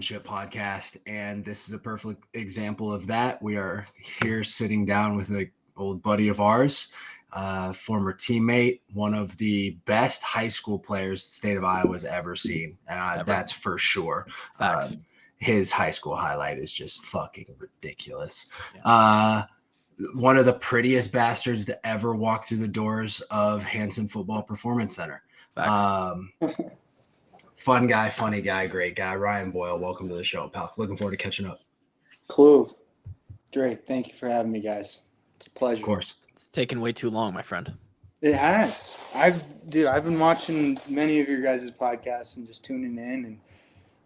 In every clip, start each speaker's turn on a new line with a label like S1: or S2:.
S1: podcast, and this is a perfect example of that. We are here sitting down with an old buddy of ours, former teammate, one of the best high school players the state of Iowa has ever seen, and that's for sure. His high school highlight is just fucking ridiculous. Yeah. One of the prettiest bastards to ever walk through the doors of Hanson Football Performance Center. Fun guy, funny guy, great guy. Ryan Boyle, welcome to the show, pal. Looking forward to catching up.
S2: Clove, Drake, thank you for having me, guys. It's a pleasure.
S1: Of course.
S3: It's taken way too long, my friend.
S2: It has. I've been watching many of your guys' podcasts and just tuning in,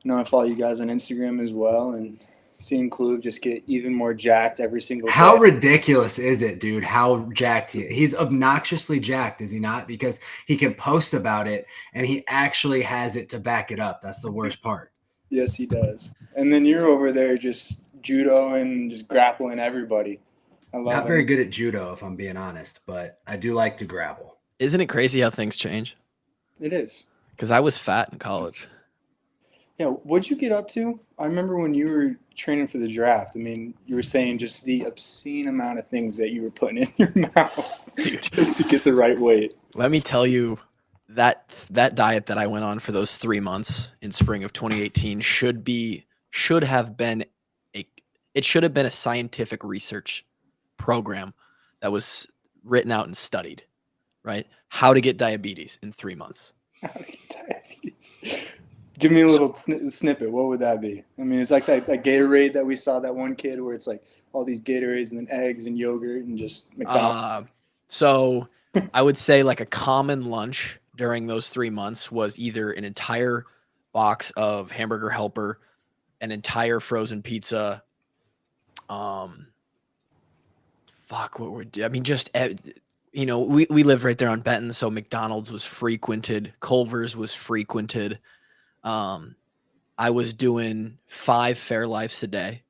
S2: and I follow you guys on Instagram as well, and seeing Clove just get even more jacked every single day.
S1: How ridiculous is it, dude? How jacked he is. He's obnoxiously jacked, is he not? Because he can post about it and he actually has it to back it up. That's the worst part.
S2: Yes, he does. And then you're over there just judo and just grappling everybody. I love
S1: Not very good at judo, if I'm being honest, but I do like to grapple.
S3: Isn't it crazy how things change?
S2: It is.
S3: Because I was fat in college.
S2: Yeah, what'd you get up to? I remember when you were training for the draft. I mean, you were saying just the obscene amount of things that you were putting in your mouth just to get the right weight.
S3: Let me tell you, that diet that I went on for those 3 months in spring of 2018 should have been a scientific research program that was written out and studied, right? How to get diabetes in 3 months.
S2: How to get diabetes. Give me a little snippet. What would that be? I mean, it's like that Gatorade that we saw, that one kid where it's like all these Gatorades and then eggs and yogurt and just McDonald's.
S3: So I would say like a common lunch during those 3 months was either an entire box of Hamburger Helper, an entire frozen pizza. We lived right there on Benton, so McDonald's was frequented, Culver's was frequented. I was doing 5 Fairlifes a day.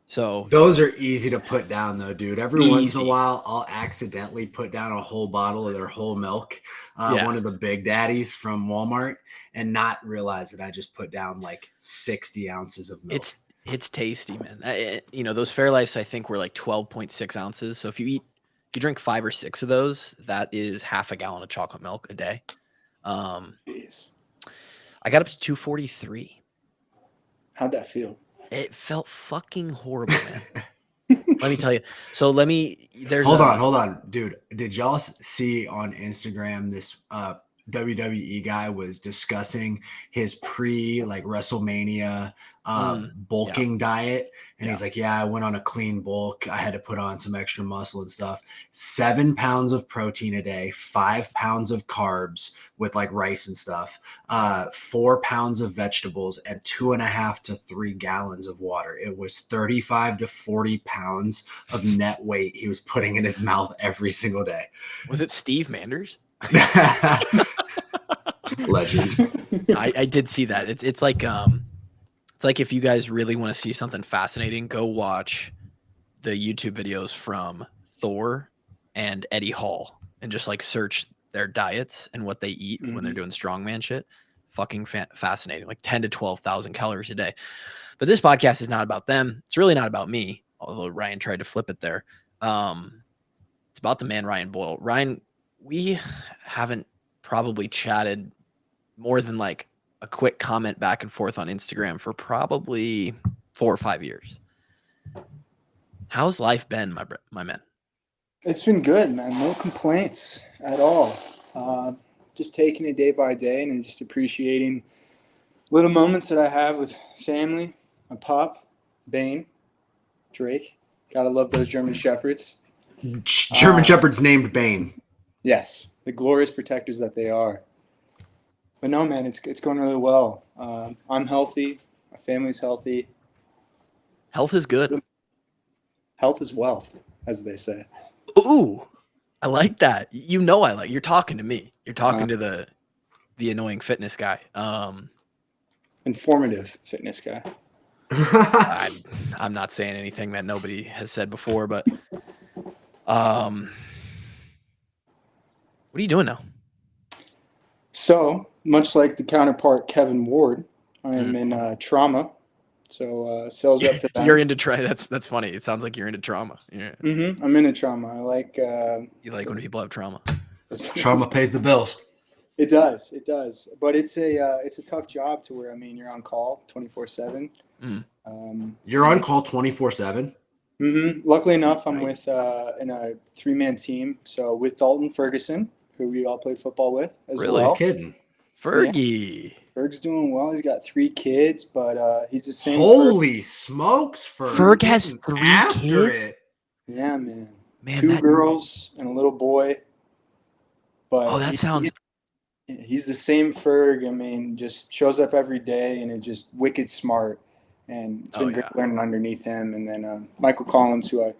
S3: So
S1: those are easy to put down though, dude. Every once in a while, I'll accidentally put down a whole bottle of their whole milk, one of the Big Daddies from Walmart, and not realize that I just put down like 60 ounces of milk.
S3: It's tasty, man. Those Fairlifes I think were like 12.6 ounces. So if you drink 5 or 6 of those, that is half a gallon of chocolate milk a day.
S2: Jeez.
S3: I got up to 243.
S2: How'd that feel?
S3: It felt fucking horrible, man. Let me tell you. So hold
S1: on, dude. Did y'all see on Instagram this WWE guy was discussing his WrestleMania bulking diet, and he's like, I went on a clean bulk. I had to put on some extra muscle and stuff. 7 pounds of protein a day, 5 pounds of carbs with like rice and stuff, 4 pounds of vegetables, and 2.5 to 3 gallons of water. It was 35 to 40 pounds of net weight he was putting in his mouth every single day.
S3: Was it Steve Manders?
S1: Legend.
S3: I did see that. It's like if you guys really want to see something fascinating, go watch the YouTube videos from Thor and Eddie Hall and just like search their diets and what they eat when they're doing strongman shit. Fucking fascinating. Like 10 to 12,000 calories a day. But this podcast is not about them. It's really not about me, although Ryan tried to flip it there. It's about the man, Ryan Boyle. Ryan, we haven't probably chatted more than like a quick comment back and forth on Instagram for probably 4 or 5 years. How's life been, my man?
S2: It's been good, man. No complaints at all. Just taking it day by day and just appreciating little moments that I have with family, my pup, Bane, Drake. Gotta love those German Shepherds.
S1: German Shepherds named Bane.
S2: Yes, the glorious protectors that they are. But no, man, it's going really well. I'm healthy. My family's healthy.
S3: Health is good.
S2: Health is wealth, as they say.
S3: Ooh, I like that. You're talking to me. You're talking to the annoying fitness guy.
S2: Informative fitness guy.
S3: I'm not saying anything that nobody has said before, but what are you doing now?
S2: So, much like the counterpart Kevin Ward I am in trauma. So sales rep for them.
S3: You're into that's funny. It sounds like you're into trauma. Yeah.
S2: I'm into trauma. I like.
S3: You like when people have trauma.
S1: Trauma pays the bills.
S2: It does. But it's a tough job to where, I mean, you're on call 24/7.
S1: You're on call 24/7.
S2: Luckily enough, I'm with in a 3-man team. So with Dalton Ferguson, who we all played football with as
S3: Really?
S2: well.
S1: Kidding.
S3: Fergie.
S2: Yeah. Ferg's doing well. He's got 3 kids, but he's the same.
S1: Holy smokes, Ferg!
S3: Ferg has 3 kids.
S1: It.
S2: Yeah, man.
S3: Man,
S2: 2 girls and a little boy. But
S3: that sounds.
S2: He's the same Ferg. I mean, just shows up every day and is just wicked smart. And it's been great learning underneath him. And then Michael Collins, who I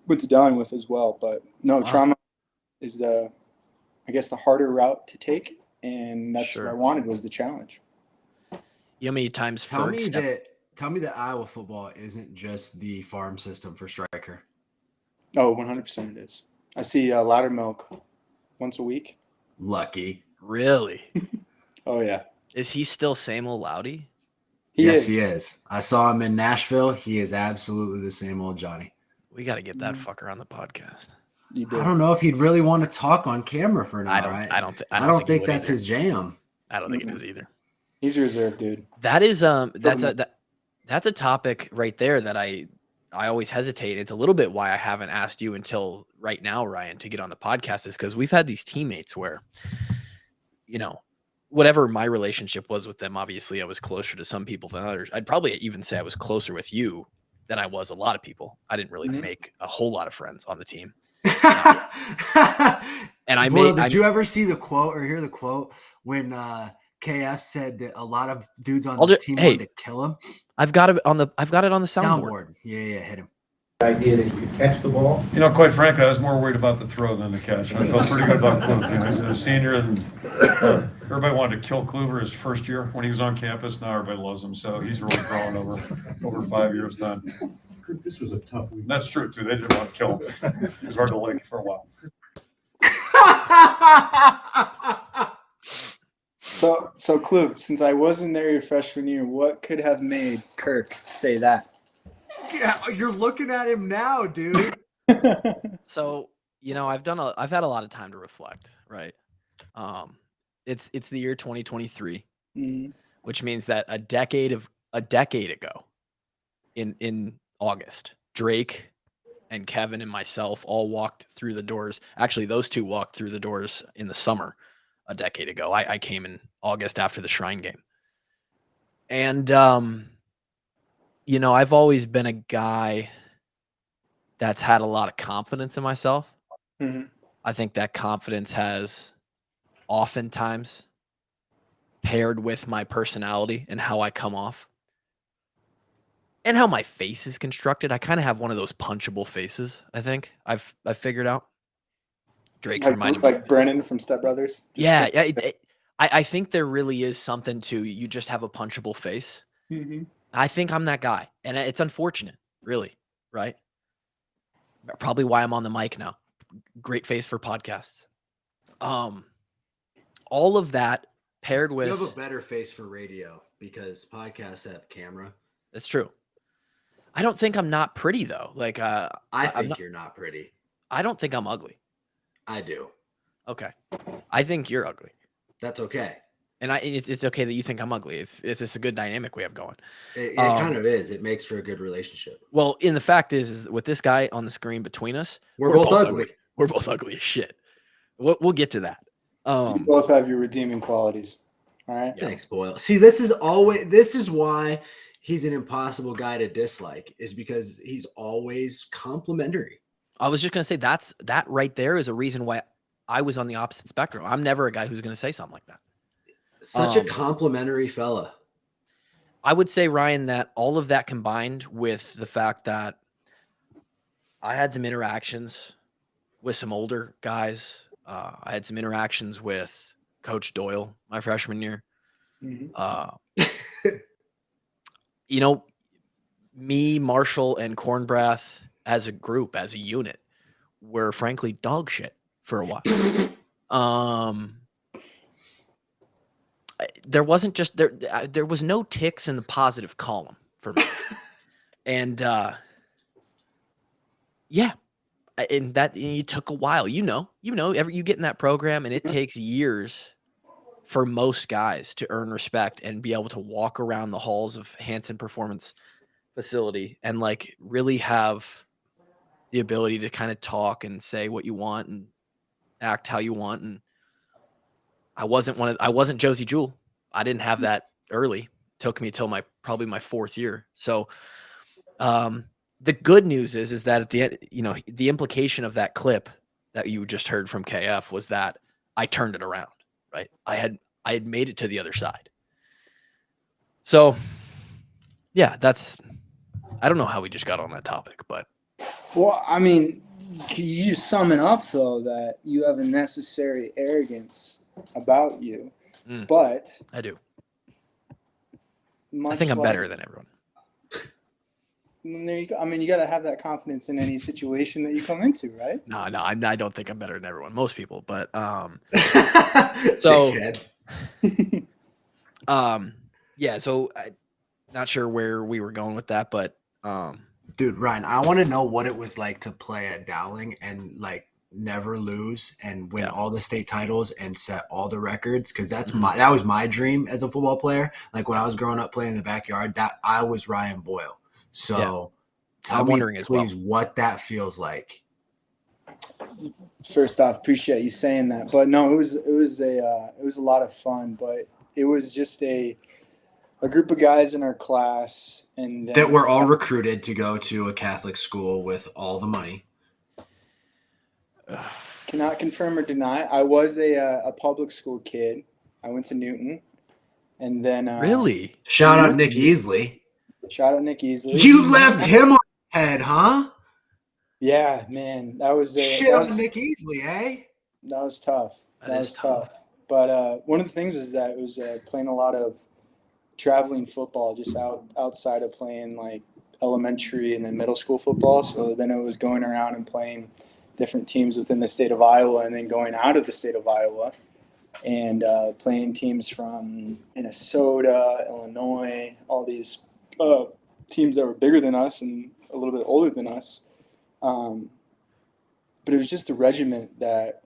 S2: went to Dowling with as well. But no, trauma is the harder route to take. And that's what I wanted, was the challenge.
S3: You know how many times
S1: Tell me that Iowa football isn't just the farm system for striker.
S2: Oh, 100% it is. I see Loudermilk once a week.
S1: Lucky.
S3: Really?
S2: Oh, yeah.
S3: Is he still same old Loudy?
S1: He is. I saw him in Nashville. He is absolutely the same old Johnny.
S3: We got to get that fucker on the podcast.
S2: I
S1: don't know if he'd really want to talk on camera for now.
S3: I don't
S1: think that's his jam.
S3: I don't think it is either.
S2: He's a reserve dude.
S3: That is that's a topic right there that I always hesitate. It's a little bit why I haven't asked you until right now, Ryan, to get on the podcast, is because we've had these teammates where, you know, whatever my relationship was with them, obviously I was closer to some people than others. I'd probably even say I was closer with you than I was a lot of people. I didn't really make a whole lot of friends on the team. And
S1: did you ever see the quote or hear the quote when KF said that a lot of dudes on the team wanted to kill him?
S3: I've got it on the soundboard.
S1: Yeah, hit him.
S4: The idea that you could catch the ball.
S5: You know, quite frankly, I was more worried about the throw than the catch. I felt pretty good about Kluver. You know, he's a senior, and everybody wanted to kill Kluver his first year when he was on campus. Now everybody loves him, so he's really growing over 5 years' time.
S4: This was a tough week.
S5: That's true too. They didn't want to kill him. He was hard to like for a while.
S2: So Kluv, since I wasn't there your freshman year, what could have made Kirk say that?
S1: Yeah, you're looking at him now, dude.
S3: So, you know, I've had a lot of time to reflect, right? It's the year 2023, which means that a decade ago in August, Drake and Kevin and myself all walked through the doors. Actually, those two walked through the doors in the summer a decade ago. I came in August after the Shrine game. And, you know, I've always been a guy that's had a lot of confidence in myself. I think that confidence has oftentimes paired with my personality and how I come off and how my face is constructed. I kind of have one of those punchable faces, I think I've figured out. Drake's reminded me.
S2: Like Brennan from Step Brothers?
S3: Yeah. I think there really is something to you just have a punchable face. I think I'm that guy. And it's unfortunate, really, right? Probably why I'm on the mic now. Great face for podcasts. All of that paired with...
S1: You have a better face for radio because podcasts have camera.
S3: That's true. I don't think I'm not pretty, though. Like,
S1: I think you're not pretty.
S3: I don't think I'm ugly.
S1: I do.
S3: Okay. I think you're ugly.
S1: That's okay.
S3: And it's okay that you think I'm ugly. It's a good dynamic we have going.
S1: It kind of is. It makes for a good relationship.
S3: Well, and the fact is with this guy on the screen between us,
S1: we're both ugly.
S3: We're both ugly as shit. We'll get to that.
S2: You both have your redeeming qualities. All right.
S1: Thanks, Boyle. See, this is why he's an impossible guy to dislike, is because he's always complimentary.
S3: I was just gonna say that right there is a reason why I was on the opposite spectrum. I'm never a guy who's gonna say something like that.
S1: Such a complimentary fella.
S3: I would say, Ryan, that all of that combined with the fact that I had some interactions with some older guys. I had some interactions with Coach Doyle my freshman year. You know, me, Marshall, and Cornbrath as a group, as a unit, were frankly dog shit for a while. there wasn't just there was no ticks in the positive column for me. And yeah, and that it took a while. You know, you get in that program and it takes years for most guys to earn respect and be able to walk around the halls of Hanson Performance Facility and like really have the ability to kind of talk and say what you want and act how you want. And I wasn't Josie Jewell. I didn't have that early. It took me till probably my 4th year. So the good news is that at the end, the implication of that clip that you just heard from KF was that I turned it around, right? I had made it to the other side. So yeah, I don't know how we just got on that topic, but.
S2: Well, I mean, you just summing up though that you have a necessary arrogance about you, but
S3: I do. I think I'm better than everyone.
S2: There you go. I mean, you got to have that confidence in any situation that you come into, right?
S3: No, I don't think I'm better than everyone. Most people, but
S1: so
S3: yeah. So I'm not sure where we were going with that, but
S1: dude, Ryan, I want to know what it was like to play at Dowling and like never lose and win all the state titles and set all the records, because that was my dream as a football player. Like when I was growing up playing in the backyard, that I was Ryan Boyle. So tell me, please, what that feels like.
S2: First off, appreciate you saying that. But no, it was a lot of fun. But it was just a group of guys in our class, and
S1: that were all recruited to go to a Catholic school with all the money.
S2: Cannot confirm or deny. I was a public school kid. I went to Newton, and then
S3: really
S1: shout out Nick Easley.
S2: Shout out Nick Easley.
S1: You left him on the head, huh?
S2: Yeah, man, that was
S1: shit on Nick Easley, eh?
S2: That was tough. That was tough. But one of the things was that it was playing a lot of traveling football, just outside of playing like elementary and then middle school football. So then it was going around and playing different teams within the state of Iowa, and then going out of the state of Iowa and playing teams from Minnesota, Illinois, all these teams that were bigger than us and a little bit older than us. But it was just a regiment that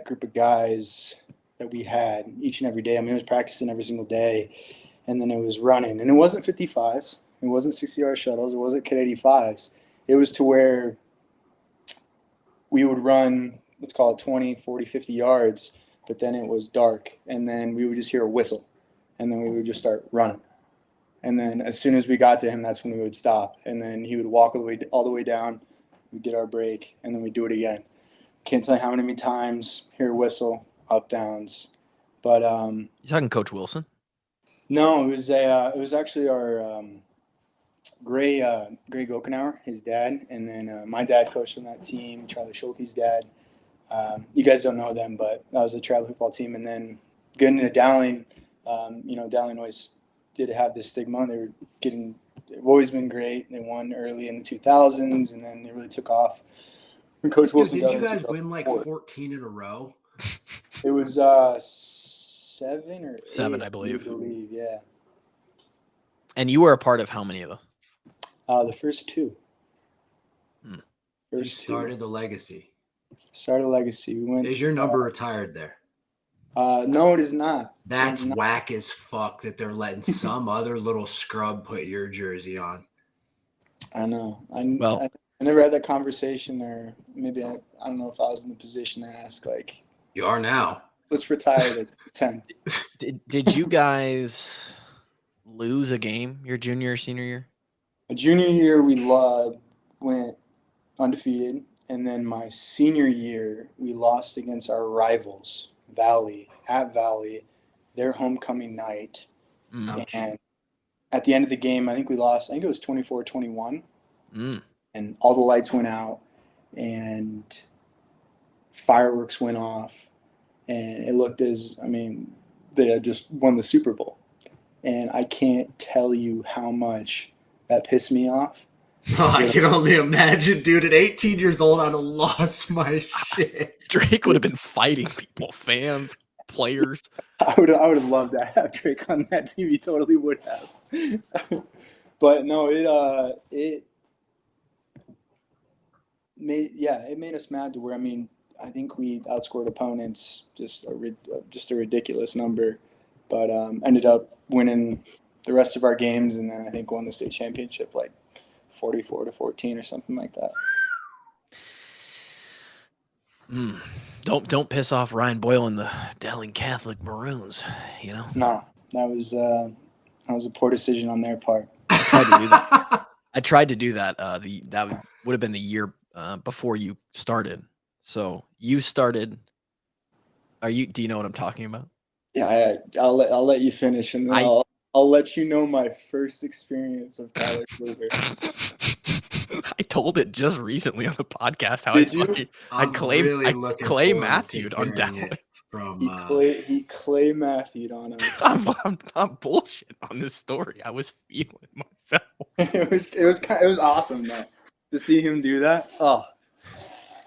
S2: group of guys that we had each and every day. I mean, it was practicing every single day, and then it was running. And it wasn't 55s. It wasn't 60-yard shuttles. It wasn't Kid 85s. It was to where we would run, let's call it 20, 40, 50 yards, but then it was dark, and then we would just hear a whistle, and then we would just start running. And then as soon as we got to him, that's when we would stop. And then he would walk all the way down. We'd get our break, and then we'd do it again. Can't tell you how many times, hear a whistle, up, downs. But
S3: you talking Coach Wilson?
S2: No, it was actually our Gray Gokenauer, his dad, and then my dad coached on that team, Charlie Schulte's dad. You guys don't know them, but that was a travel football team. And then getting into Dowling, Dowling always did have this stigma. They've always been great. They won early in the 2000s, and then they really took off. When Coach Wilson
S1: did you guys win like 14 in a row?
S2: It was 7 or
S3: 7,
S2: 8,
S3: I believe.
S2: Yeah.
S3: And you were a part of how many of those?
S2: The first 2.
S1: You started the legacy.
S2: Started a legacy.
S1: Is your number retired there?
S2: No, it is not.
S1: That's whack as fuck that they're letting some other little scrub put your jersey on.
S2: I know. I never had that conversation, or maybe I don't know if I was in the position to ask. Like,
S1: you are now.
S2: Let's retire at 10.
S3: Did you guys lose a game your junior or senior year?
S2: My junior year, we went undefeated, and then my senior year, we lost against our rivals. At Valley, their homecoming night. And at the end of the game, I think we lost. I think it was 24-21. And all the lights went out, and fireworks went off, and it looked they had just won the Super Bowl. And I can't tell you how much that pissed me off.
S1: Oh, I can only imagine, dude. At 18 years old, I'd have lost my shit.
S3: Drake would have been fighting people, fans. players.
S2: I would have loved to have Drake on that team. He totally would have. But no, it made us mad to where, I mean, I think we outscored opponents just a ridiculous number, but ended up winning the rest of our games, and then I think won the state championship like 44-14 or something like that.
S3: Don't piss off Ryan Boyle and the Dowling Catholic Maroons, you know?
S2: No, that was a poor decision on their part.
S3: I tried to do that. That would have been the year before you started. So you started. Do you know what I'm talking about?
S2: Yeah, I'll let you finish, and then I'll let you know my first experience of Tyler Kluber.
S3: I told it just recently on the podcast how
S2: Did you?
S3: I Clay Matthewed on
S1: hearing
S3: Dowling.
S1: it from
S2: He Clay Matthewed on us.
S3: I'm not bullshit on this story. I was feeling myself.
S2: It was awesome though to see him do that. Oh,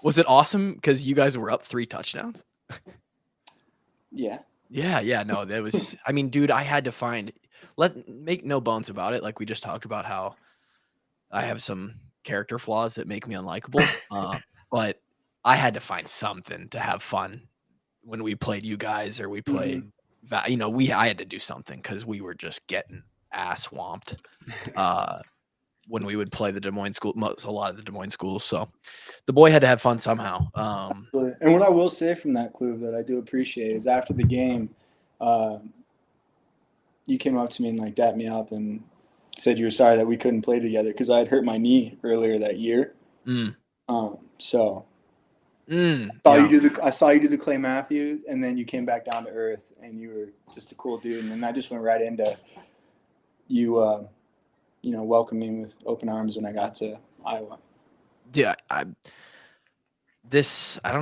S3: Was it awesome because you guys were up 3 touchdowns?
S2: yeah.
S3: Yeah. No, that was. I mean, dude, I had to find. Make no bones about it. Like we just talked about how I have some character flaws that make me unlikable. But I had to find something to have fun when we played you guys or we played. I had to do something because we were just getting ass swamped. When we would play the Des Moines school, a lot of the Des Moines schools. So the boy had to have fun somehow.
S2: And what I will say from that club that I do appreciate is after the game, you came up to me and like dapped me up and said you were sorry that we couldn't play together because I had hurt my knee earlier that year. I saw you do the Clay Matthews, and then you came back down to earth, and you were just a cool dude. And then I just went right into you. Welcoming me with open arms when I got to Iowa.
S3: Yeah, I don't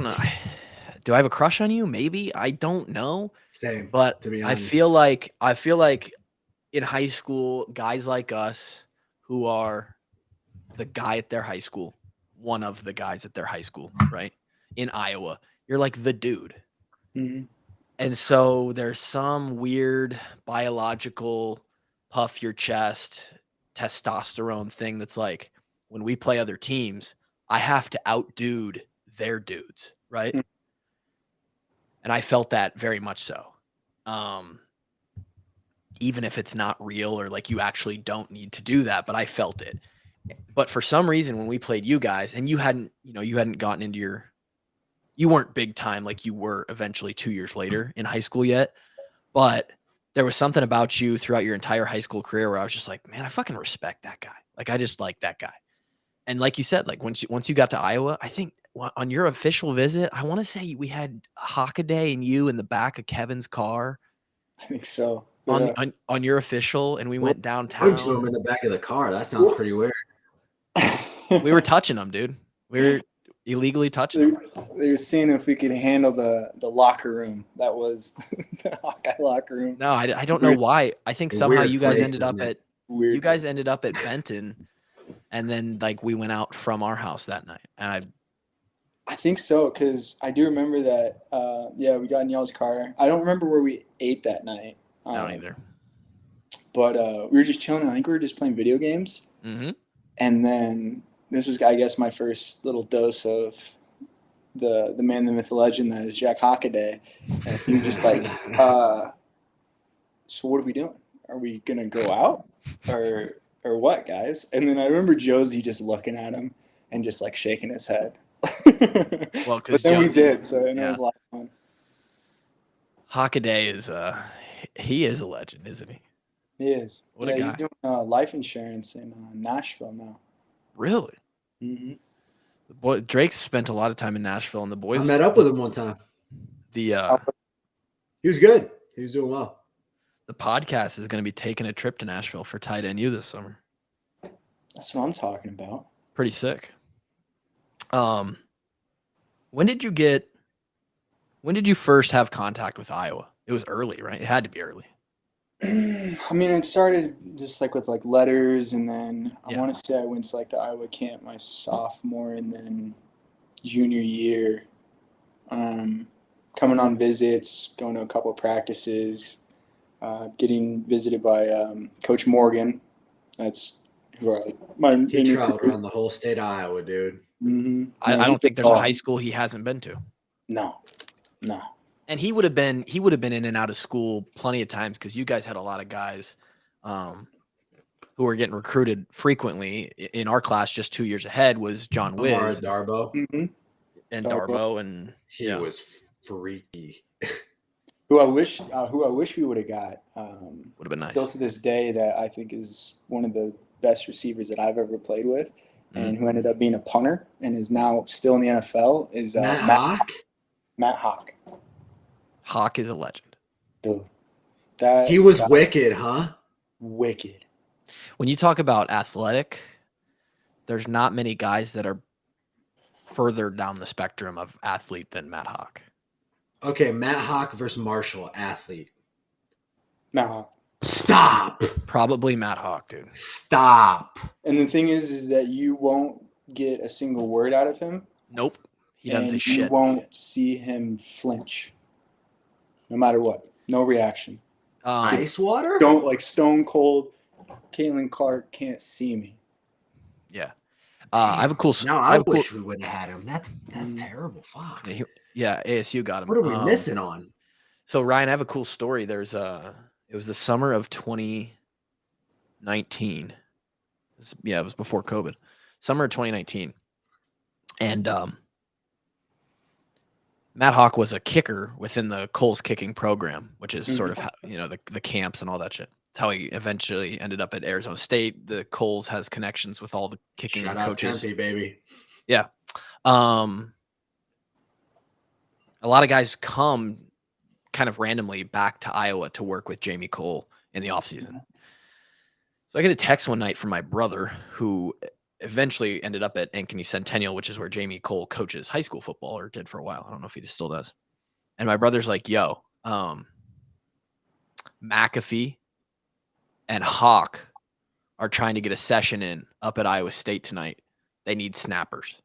S3: know. Do I have a crush on you? Maybe. I don't know.
S1: Same.
S3: But
S1: to be honest.
S3: I feel like in high school, guys like us who are the guy at their high school, one of the guys at their high school, right? In Iowa, you're like the dude.
S2: Mm-hmm.
S3: And so there's some weird biological puff your chest testosterone thing that's like when we play other teams, I have to outdude their dudes, right?
S2: Mm-hmm.
S3: And I felt that very much so. Even if it's not real or like you actually don't need to do that, but I felt it. But for some reason, when we played you guys and you hadn't gotten into you weren't big time like you were eventually 2 years later in high school yet, but there was something about you throughout your entire high school career where I was just like, man, I fucking respect that guy. Like, I just like that guy. And like you said, like once you got to Iowa, I think on your official visit, I want to say we had Hawkeye and you in the back of Kevin's car.
S2: I think so.
S3: On your official, and we went downtown.
S1: Going to him in the back of the car. That sounds pretty weird.
S3: We were touching him, dude. We were illegally touching him.
S2: They were seeing if we could handle the locker room. That was the Hawkeye locker room.
S3: No, I don't know why. I think somehow you guys ended up at Benton, and then like we went out from our house that night. And
S2: I think so, because I do remember that. We got in y'all's car. I don't remember where we ate that night.
S3: I don't either.
S2: But we were just chilling. I think we were just playing video games.
S3: Mm-hmm.
S2: And then this was, I guess, my first little dose of the man, the myth, the legend that is Jack Hockaday. And he was just like, so what are we doing? Are we going to go out or what, guys? And then I remember Josie just looking at him and just like shaking his head.
S3: Well,
S2: but then we did, so it was a lot of fun.
S3: Hockaday is he is a legend, isn't he?
S2: He is.
S3: What a guy.
S2: He's doing life insurance in Nashville now.
S3: Really?
S2: Mm-hmm.
S3: Boy, Drake spent a lot of time in Nashville, and the boys.
S1: I met up with him one time.
S3: He
S1: was good. He was doing well.
S3: The podcast is going to be taking a trip to Nashville for Tight End U this summer.
S2: That's what I'm talking about.
S3: Pretty sick. When did you first have contact with Iowa? It was early, right? It had to be early.
S2: I mean, it started just like with like letters, and then I want to say I went to like the Iowa camp my sophomore and then junior year. I coming on visits, going to a couple of practices, getting visited by Coach Morgan. That's who
S1: He traveled around the whole state of Iowa, dude.
S2: Mm-hmm.
S3: I don't think there's a high school he hasn't been to.
S2: No.
S3: And he would have been in and out of school plenty of times because you guys had a lot of guys who were getting recruited frequently. In our class, just 2 years ahead was John Wiz
S1: Darbo.
S2: Mm-hmm.
S3: and Darbo, and
S1: he was freaky.
S2: Who I wish we would have got.
S3: Would have been nice.
S2: Still to this day, that I think is one of the best receivers that I've ever played with, and who ended up being a punter and is now still in the NFL is
S1: Matt Hawk.
S2: Matt Hawk.
S3: Hawk is a legend.
S2: Dude,
S1: he was wicked, huh?
S2: Wicked.
S3: When you talk about athletic, there's not many guys that are further down the spectrum of athlete than Matt Hawk.
S1: Okay, Matt Hawk versus Marshall, athlete.
S2: Matt Hawk.
S1: Stop.
S3: Probably Matt Hawk, dude.
S1: Stop.
S2: And the thing is that you won't get a single word out of him.
S3: Nope. He doesn't say shit.
S2: You won't see him flinch. No matter what. No reaction.
S1: Ice water?
S2: Don't like stone cold. Caitlin Clark can't see me.
S3: Yeah. I have a cool.
S1: No, I wish we would have had him. That's terrible. Fuck.
S3: Yeah, ASU got him.
S1: What are we missing on?
S3: So Ryan, I have a cool story. It was the summer of 2019. It was before COVID. Summer of 2019. And Matt Hawk was a kicker within the Coles kicking program, which is sort of how, the camps and all that shit. It's how he eventually ended up at Arizona State. The Coles has connections with all the kicking coaches.
S1: Tempe, baby.
S3: Yeah. A lot of guys come kind of randomly back to Iowa to work with Jamie Cole in the offseason. So I get a text one night from my brother, who eventually ended up at Ankeny Centennial, which is where Jamie Cole coaches high school football, or did for a while. I don't know if he still does. And my brother's like, yo, McAfee and Hawk are trying to get a session in up at Iowa State tonight. They need snappers.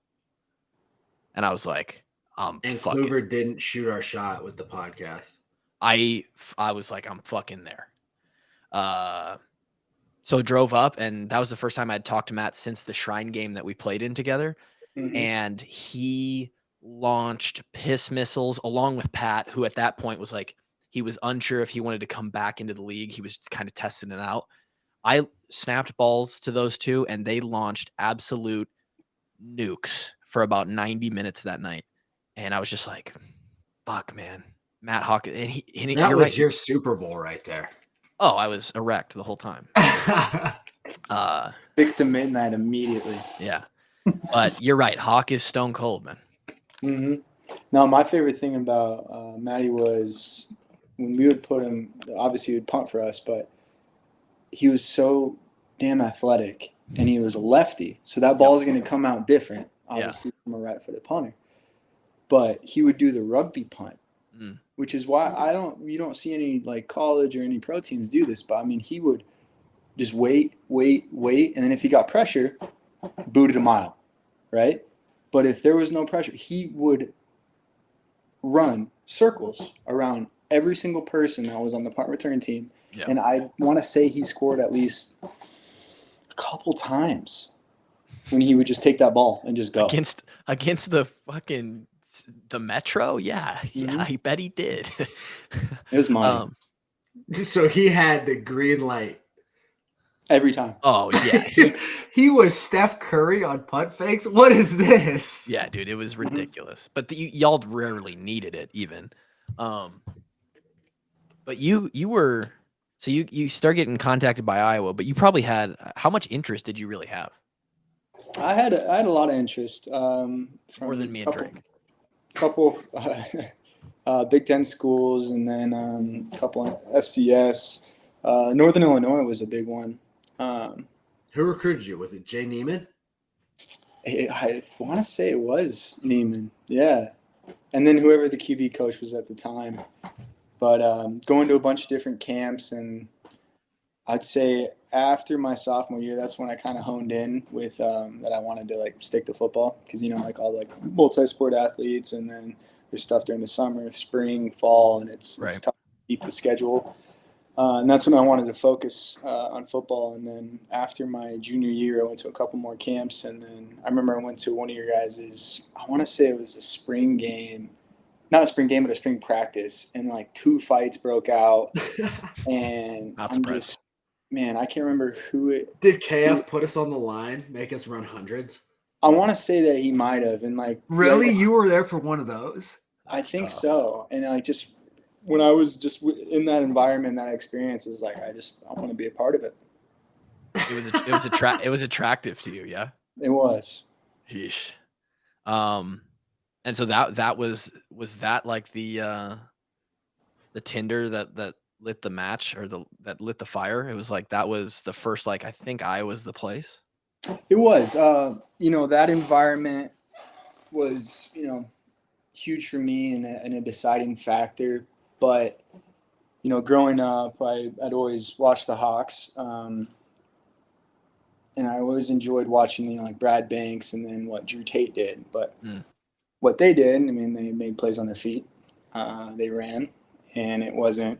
S3: And I was like,
S1: and Kluver didn't shoot our shot with the podcast.
S3: I was like, I'm fucking there. So drove up, and that was the first time I'd talked to Matt since the Shrine game that we played in together. Mm-hmm. And he launched piss missiles along with Pat, who at that point was like, he was unsure if he wanted to come back into the league. He was kind of testing it out. I snapped balls to those two, and they launched absolute nukes for about 90 minutes that night. And I was just like, fuck, man. Matt Hawk. And
S1: that was your Super Bowl right there.
S3: Oh, I was erect the whole time.
S2: 6 to midnight immediately.
S3: Yeah. But you're right. Hawk is stone cold, man.
S2: Mm-hmm. No, my favorite thing about Matty was when we would put him, obviously he would punt for us, but he was so damn athletic, and he was a lefty. So that ball is going to come out different, obviously, from a right-footed punter. But he would do the rugby punt, which is why you don't see any like college or any pro teams do this. But I mean, he would just wait, and then if he got pressure, booted a mile, right? But if there was no pressure, he would run circles around every single person that was on the punt return team. Yeah. And I want to say he scored at least a couple times when he would just take that ball and just go
S3: against the fucking the Metro. Yeah, I bet he did.
S2: It was mine.
S1: So he had the green light
S2: every time.
S3: Oh yeah,
S1: he was Steph Curry on punt fakes. What is this?
S3: Yeah, dude, it was ridiculous. But y'all rarely needed it even. But you were. So you start getting contacted by Iowa, but you probably had – how much interest did you really have?
S2: I had a lot of interest. From
S3: more than me and Drake.
S2: Couple Big Ten schools, and then a couple FCS. Northern Illinois was a big one.
S1: Who recruited you? Was it Jay Neiman?
S2: I want to say it was Neiman, yeah. And then whoever the QB coach was at the time. But going to a bunch of different camps, and I'd say after my sophomore year, that's when I kind of honed in with that I wanted to like stick to football, because like all like multi-sport athletes, and then there's stuff during the summer, spring, fall, and it's tough to keep the schedule. And that's when I wanted to focus on football. And then after my junior year, I went to a couple more camps. And then I remember I went to one of your guys's, I want to say it was a spring game, not a spring game, but a spring practice. And like 2 fights broke out. And
S3: Not surprised.
S2: Man, I can't remember who it.
S1: Did KF put us on the line, make us run hundreds?
S2: I want to say that he might have. And like,
S1: really, you were there for one of those?
S2: I think so. And I just, when I was just in that environment, that experience is like, I want to be a part of it.
S3: It was attractive to you, yeah.
S2: It was.
S3: Sheesh. And so that was that like the tinder that lit the match, or that lit the fire? It was like, that was the first, like, I think I was the place.
S2: It was, that environment was, huge for me and a deciding factor. But, growing up, I'd always watched the Hawks. And I always enjoyed watching, like Brad Banks and then what Drew Tate did. But what they did, I mean, they made plays on their feet. They ran, and it wasn't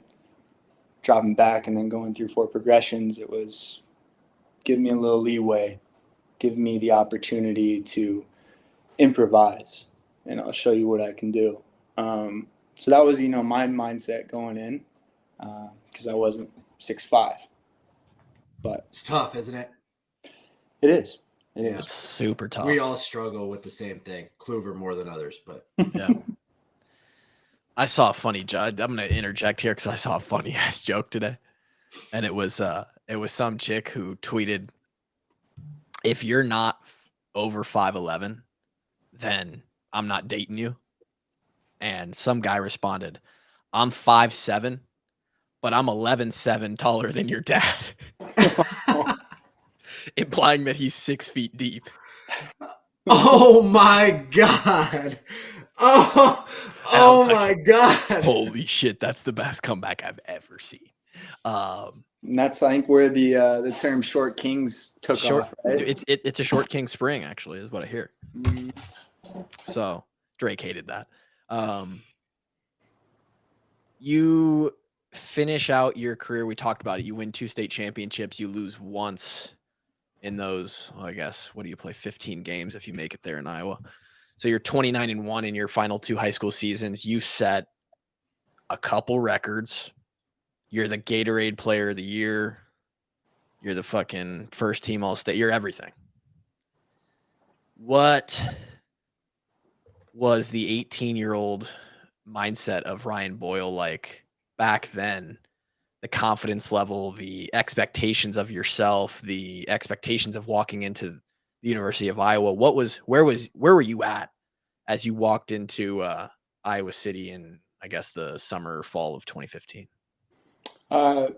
S2: dropping back and then going through 4 progressions. It was give me a little leeway, give me the opportunity to improvise, and I'll show you what I can do. So that was, my mindset going in, because I wasn't 6'5". But
S1: it's tough, isn't it?
S2: It is. It is.
S3: It's super tough.
S1: We all struggle with the same thing. Kluver more than others, but
S3: yeah. I saw a funny joke. I'm going to interject here because I saw a funny ass joke today, and it was some chick who tweeted, "If you're not over 5'11", then I'm not dating you." And some guy responded, "I'm 5'7", but I'm 11'7" taller than your dad," implying that he's 6 feet deep.
S1: Oh my God! Oh my God!
S3: Holy shit! That's the best comeback I've ever seen.
S2: And that's, I think, where the term "short kings" took off. Right?
S3: It's a short king spring, actually, is what I hear. So Drake hated that. You finish out your career. We talked about it. You win 2 state championships. You lose once in those, I guess, what do you play? 15 games if you make it there in Iowa. So you're 29-1 in your final 2 high school seasons. You set a couple records. You're the Gatorade player of the year. You're the fucking first team all-state. You're everything. What was the 18-year-old mindset of Ryan Boyle like back then? The confidence level, the expectations of yourself, the expectations of walking into the University of Iowa. Where were you at as you walked into Iowa City in, I guess, the summer or fall of 2015?
S2: I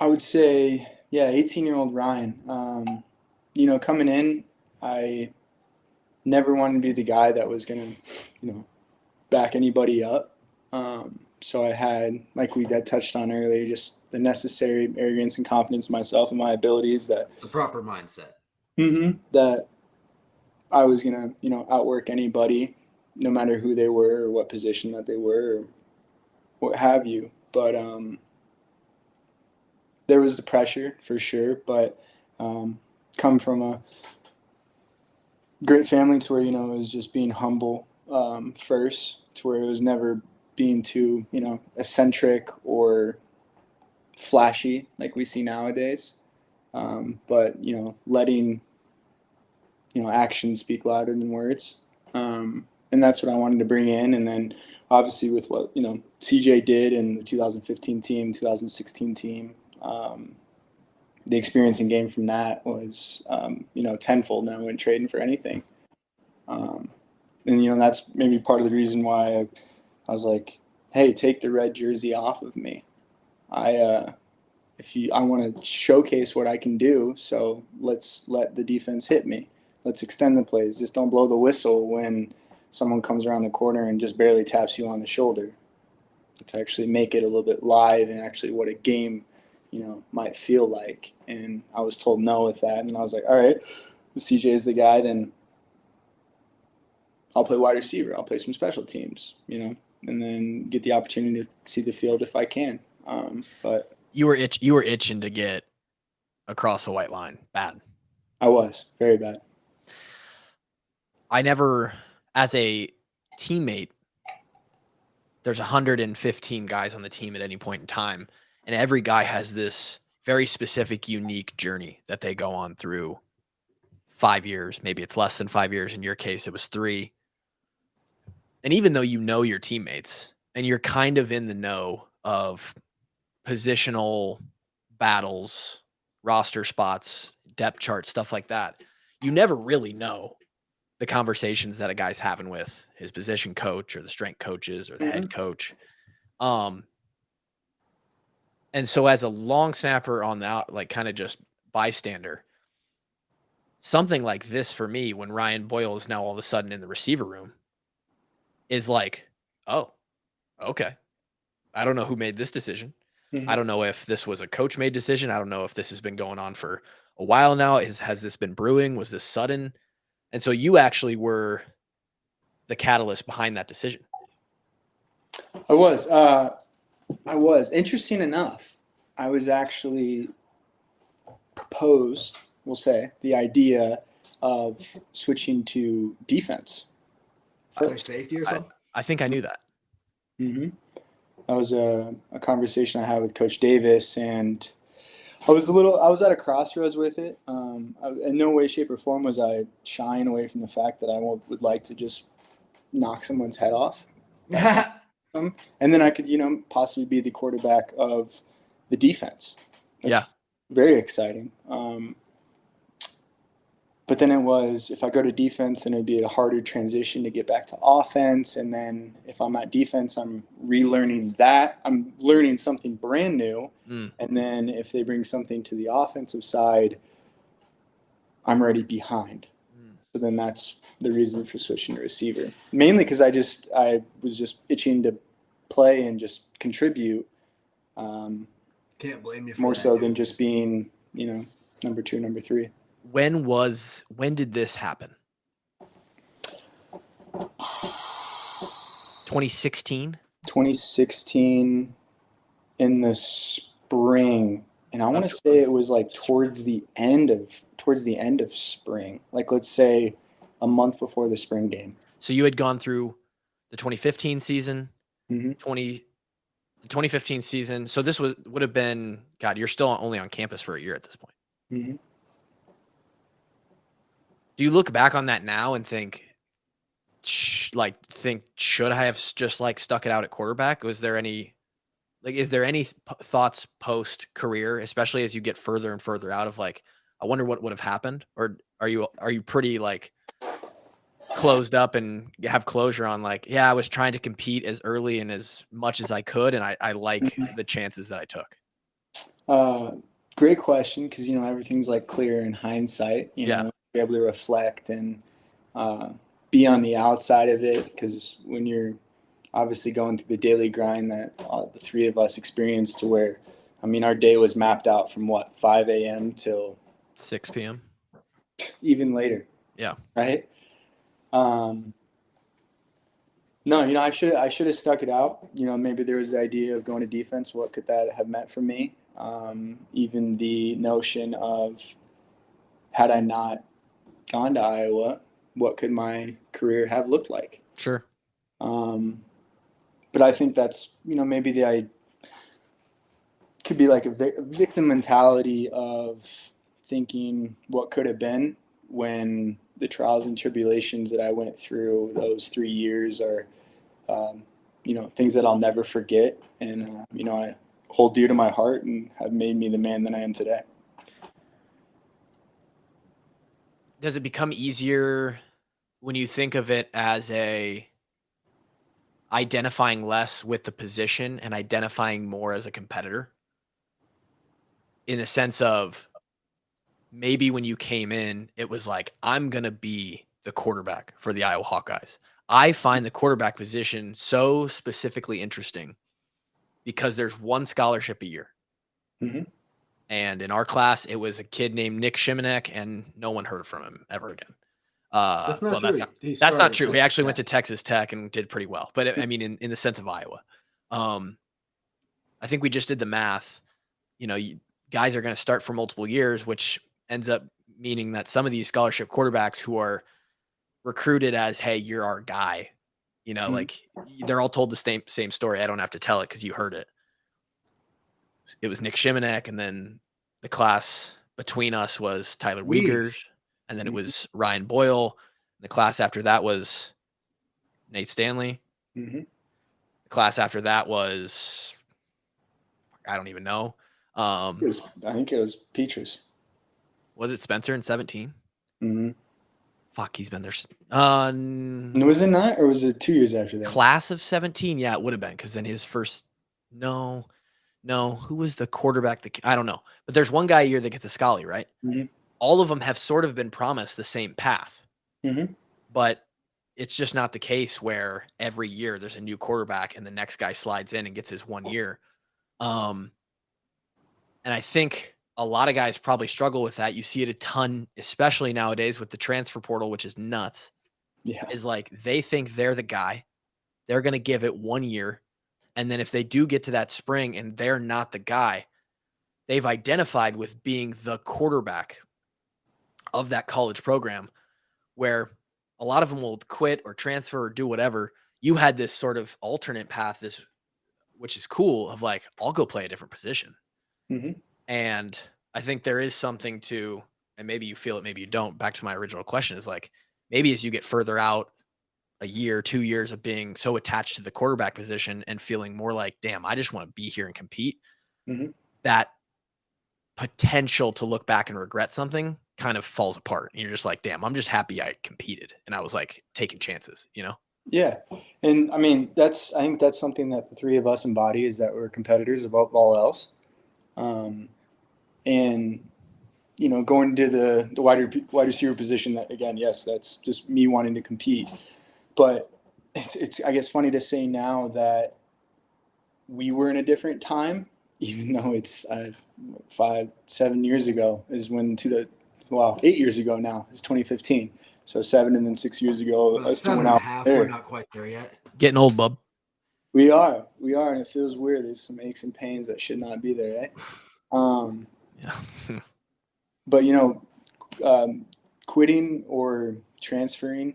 S2: would say, 18-year-old Ryan. Coming in, I never wanted to be the guy that was going to, back anybody up. So I had, like we had touched on earlier, just the necessary arrogance and confidence in myself and my abilities that
S1: the proper mindset.
S2: That I was going to, outwork anybody, no matter who they were or what position that they were or what have you. But there was the pressure for sure, but come from a great family to where, it was just being humble first, to where it was never being too, eccentric or flashy like we see nowadays. But, letting, actions speak louder than words. And that's what I wanted to bring in. And then obviously with what, CJ did in the 2015 team, 2016 team, the experience and game from that was, tenfold, and I wouldn't trade him for anything. And, that's maybe part of the reason why I was like, hey, take the red jersey off of me. I want to showcase what I can do, so let's let the defense hit me. Let's extend the plays. Just don't blow the whistle when someone comes around the corner and just barely taps you on the shoulder. To actually make it a little bit live and actually what a game, might feel like. And I was told no with that. And I was like, all right, if CJ is the guy, then I'll play wide receiver. I'll play some special teams, and then get the opportunity to see the field if I can. But
S3: you were itching to get across the white line. Bad.
S2: I was very bad.
S3: I never, as a teammate, there's 115 guys on the team at any point in time, and every guy has this very specific, unique journey that they go on through 5 years. Maybe it's less than 5 years. In your case, it was 3. And even though you know your teammates and you're kind of in the know of positional battles, roster spots, depth charts, stuff like that, you never really know the conversations that a guy's having with his position coach or the strength coaches or the head coach. And so as a long snapper on the out, like kind of just bystander, something like this for me, when Ryan Boyle is now all of a sudden in the receiver room, is like, oh, okay. I don't know who made this decision. I don't know if this was a coach made decision. I don't know if this has been going on for a while now. Has this been brewing? Was this sudden? And so you actually were the catalyst behind that decision.
S2: I was. Interesting enough, I was actually proposed, we'll say, the idea of switching to defense
S1: first. Safety or something?
S3: I think I knew that.
S2: That was a conversation I had with Coach Davis, and I was at a crossroads with it. In no way, shape, or form was I shying away from the fact that I would like to just knock someone's head off. And then I could, possibly be the quarterback of the defense. That's very exciting. But then it was, if I go to defense, then it'd be a harder transition to get back to offense. And then if I'm at defense, I'm relearning that. I'm learning something brand new. And then if they bring something to the offensive side, I'm already behind. So then that's the reason for switching to receiver. Mainly because I was just itching to play and just contribute.
S1: Can't blame you for
S2: more
S1: that,
S2: so
S1: dude.
S2: than just being, number 2, number 3.
S3: When did this happen? 2016?
S2: 2016 in the spring. And I want to say it was like towards the end of spring. Like, let's say a month before the spring game.
S3: So you had gone through the 2015 season, the 2015 season. So this would have been, God, you're still only on campus for a year at this point. Do you look back on that now and think, should I have just stuck it out at quarterback? Was there any, is there any thoughts post career, especially as you get further and further out of I wonder what would have happened? Or are you pretty closed up and have closure on I was trying to compete as early and as much as I could. And I like the chances that I took.
S2: Great question. Cause everything's clear in hindsight, be able to reflect and be on the outside of it, because when you're obviously going through the daily grind that the 3 of us experienced, to where our day was mapped out from 5 a.m. till
S3: 6 p.m.
S2: even later. Right. No, I should have stuck it out. Maybe there was the idea of going to defense. What could that have meant for me? Even the notion of, had I not gone to Iowa, what could my career have looked like?
S3: Sure.
S2: But I think that's, maybe could be a victim mentality of thinking what could have been, when the trials and tribulations that I went through those 3 years are, things that I'll never forget. And, I hold dear to my heart and have made me the man that I am today.
S3: Does it become easier when you think of it as identifying less with the position and identifying more as a competitor? In the sense of, maybe when you came in, it was I'm going to be the quarterback for the Iowa Hawkeyes. I find the quarterback position so specifically interesting because there's one scholarship a year. And in our class, it was a kid named Nick Shimanek, and no one heard from him ever again.
S1: That's not
S3: well,
S1: true.
S3: That's not true. He actually went to Texas Tech and did pretty well. But I mean, in the sense of Iowa, I think we just did the math. Guys are going to start for multiple years, which ends up meaning that some of these scholarship quarterbacks who are recruited as, hey, you're our guy, like they're all told the same story. I don't have to tell it because you heard it. It was Nick Shimonek, and then the class between us was Tyler Wiegers, and then it was Ryan Boyle. The class after that was Nate Stanley. The class after that was, I don't even know.
S2: I think it was Petrus.
S3: Was it Spencer in 17? Fuck, he's been there.
S2: Was it not, or was it 2 years after that?
S3: Class of 17? Yeah, it would have been, because then his first. No. Who was the quarterback? I don't know. But there's one guy a year that gets a Scully, right? All of them have sort of been promised the same path. But it's just not the case where every year there's a new quarterback and the next guy slides in and gets his 1 year. And I think a lot of guys probably struggle with that. You see it a ton, especially nowadays with the transfer portal, which is nuts.
S2: Yeah.
S3: Is like they think they're the guy. They're going to give it 1 year. And then if they do get to that spring and they're not the guy, they've identified with being the quarterback of that college program, where a lot of them will quit or transfer or do whatever. You had this sort of alternate path, which is cool, of like, I'll go play a different position. And I think there is something to, and maybe you feel it, maybe you don't. Back to my original question is like, maybe as you get further out, a year, 2 years of being so attached to the quarterback position and feeling more like, damn, I just want to be here and compete. That potential to look back and regret something kind of falls apart. And you're just like, damn, I'm just happy I competed. And I was like taking chances,
S2: Yeah. And I mean, I think that's something that the three of us embody, is that we're competitors above all else. And, going to the wide receiver position, that again, yes, that's just me wanting to compete. But it's I guess funny to say now that we were in a different time, even though it's 7 years ago is when 8 years ago now is 2015. So 7 and then 6 years ago.
S1: Well, 7.5. We're not quite there yet.
S3: Getting old, bub.
S2: We are, and it feels weird. There's some aches and pains that should not be there, right?
S3: Yeah.
S2: But quitting or transferring,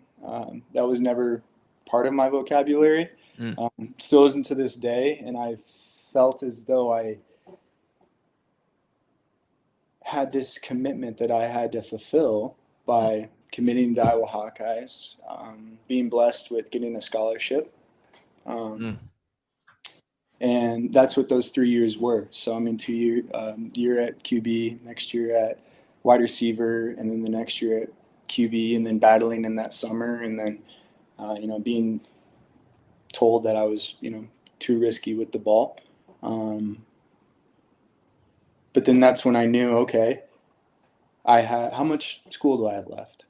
S2: that was never part of my vocabulary. Still isn't to this day, and I felt as though I had this commitment that I had to fulfill by committing to Iowa Hawkeyes, being blessed with getting a scholarship. And that's what those 3 years were. So I mean, 2 year at QB, next year at wide receiver, and then the next year at QB, and then battling in that summer, and then being told that I was too risky with the ball. But then that's when I knew, okay, how much school do I have left?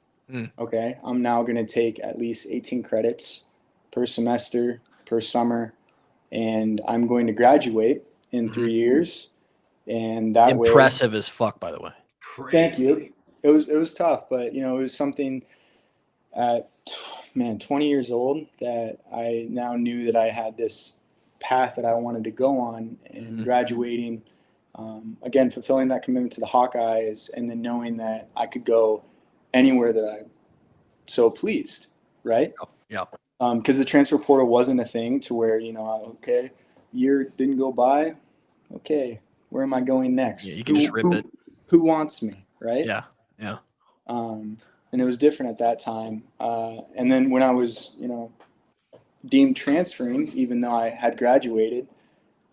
S2: Okay, I'm now going to take at least 18 credits per semester, per summer, and I'm going to graduate in 3 years. And that
S3: impressive as fuck, by the way.
S1: Crazy.
S2: Thank you. It was tough, but it was something at 20 years old that I now knew that I had this path that I wanted to go on, and graduating, again, fulfilling that commitment to the Hawkeyes, and then knowing that I could go anywhere that I so pleased, right?
S3: Yeah.
S2: Because the transfer portal wasn't a thing to where, okay, year didn't go by. Okay, where am I going next?
S3: Yeah, you can just rip it.
S2: Who wants me, right?
S3: Yeah.
S2: And it was different at that time. And then when I was, deemed transferring, even though I had graduated,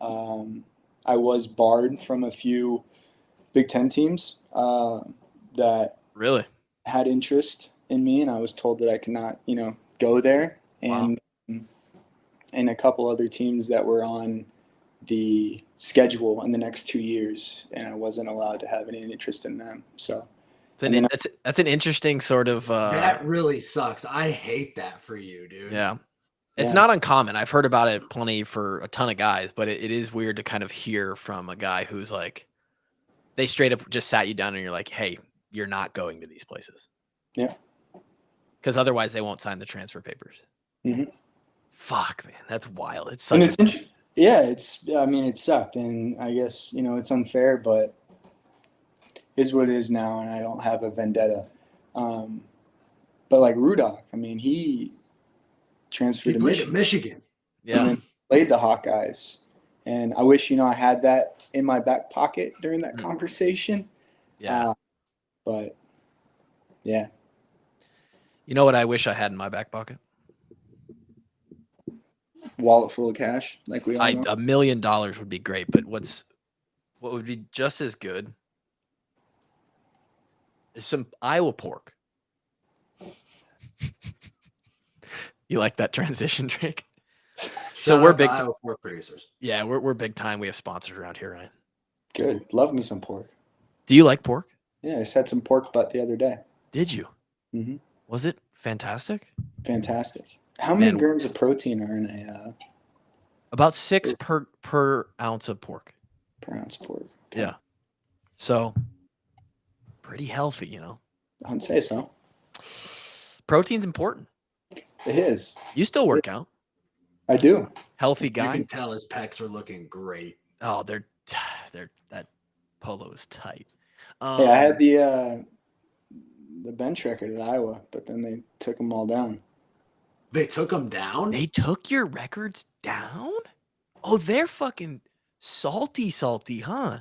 S2: I was barred from a few Big Ten teams that
S3: really
S2: had interest in me, and I was told that I could not, go there. And and a couple other teams that were on the schedule in the next 2 years, and I wasn't allowed to have any interest in them. So
S3: that's an interesting sort of
S1: that really sucks. I hate that for you, dude.
S3: Yeah. It's not uncommon. I've heard about it plenty for a ton of guys, but it is weird to kind of hear from a guy who's like, they straight up just sat you down and you're like, hey, you're not going to these places.
S2: Yeah.
S3: because otherwise they won't sign the transfer papers.
S2: Mhm.
S3: Fuck, man, that's wild. It's
S2: And
S3: such
S2: it's yeah, I mean, it sucked, and I guess it's unfair, but is what it is now, and I don't have a vendetta. But like Rudock, I mean, he transferred
S1: He
S2: to
S1: played
S2: Michigan.
S1: at Michigan.
S3: yeah.
S2: And then played the Hawkeyes. And I wish, I had that in my back pocket during that conversation.
S3: Yeah.
S2: But yeah.
S3: You know what I wish I had in my back pocket?
S2: Wallet full of cash, like we all know.
S3: $1 million would be great, but what would be just as good is some Iowa pork. You like that transition, Drake? So we're big
S1: Iowa pork producers.
S3: Yeah, we're big time. We have sponsors around here, right?
S2: Good. Love me some pork.
S3: Do you like pork?
S2: Yeah, I just had some pork butt the other day.
S3: Did you?
S2: Mm-hmm.
S3: Was it fantastic?
S2: Fantastic. How many
S3: Man.
S2: grams of protein are in a
S3: About 6 per ounce of pork.
S2: per ounce of pork? Okay.
S3: Yeah. So pretty healthy,
S2: I'd say so.
S3: Protein's important.
S2: It is.
S3: You still work out.
S2: I do.
S3: Healthy
S1: You
S3: guy.
S1: can tell his pecs are looking great.
S3: Oh, they're that polo is tight.
S2: Yeah, I had the bench record at Iowa, but then they took them all down.
S1: They took him down?
S3: They took your records down? Oh, they're fucking salty, huh?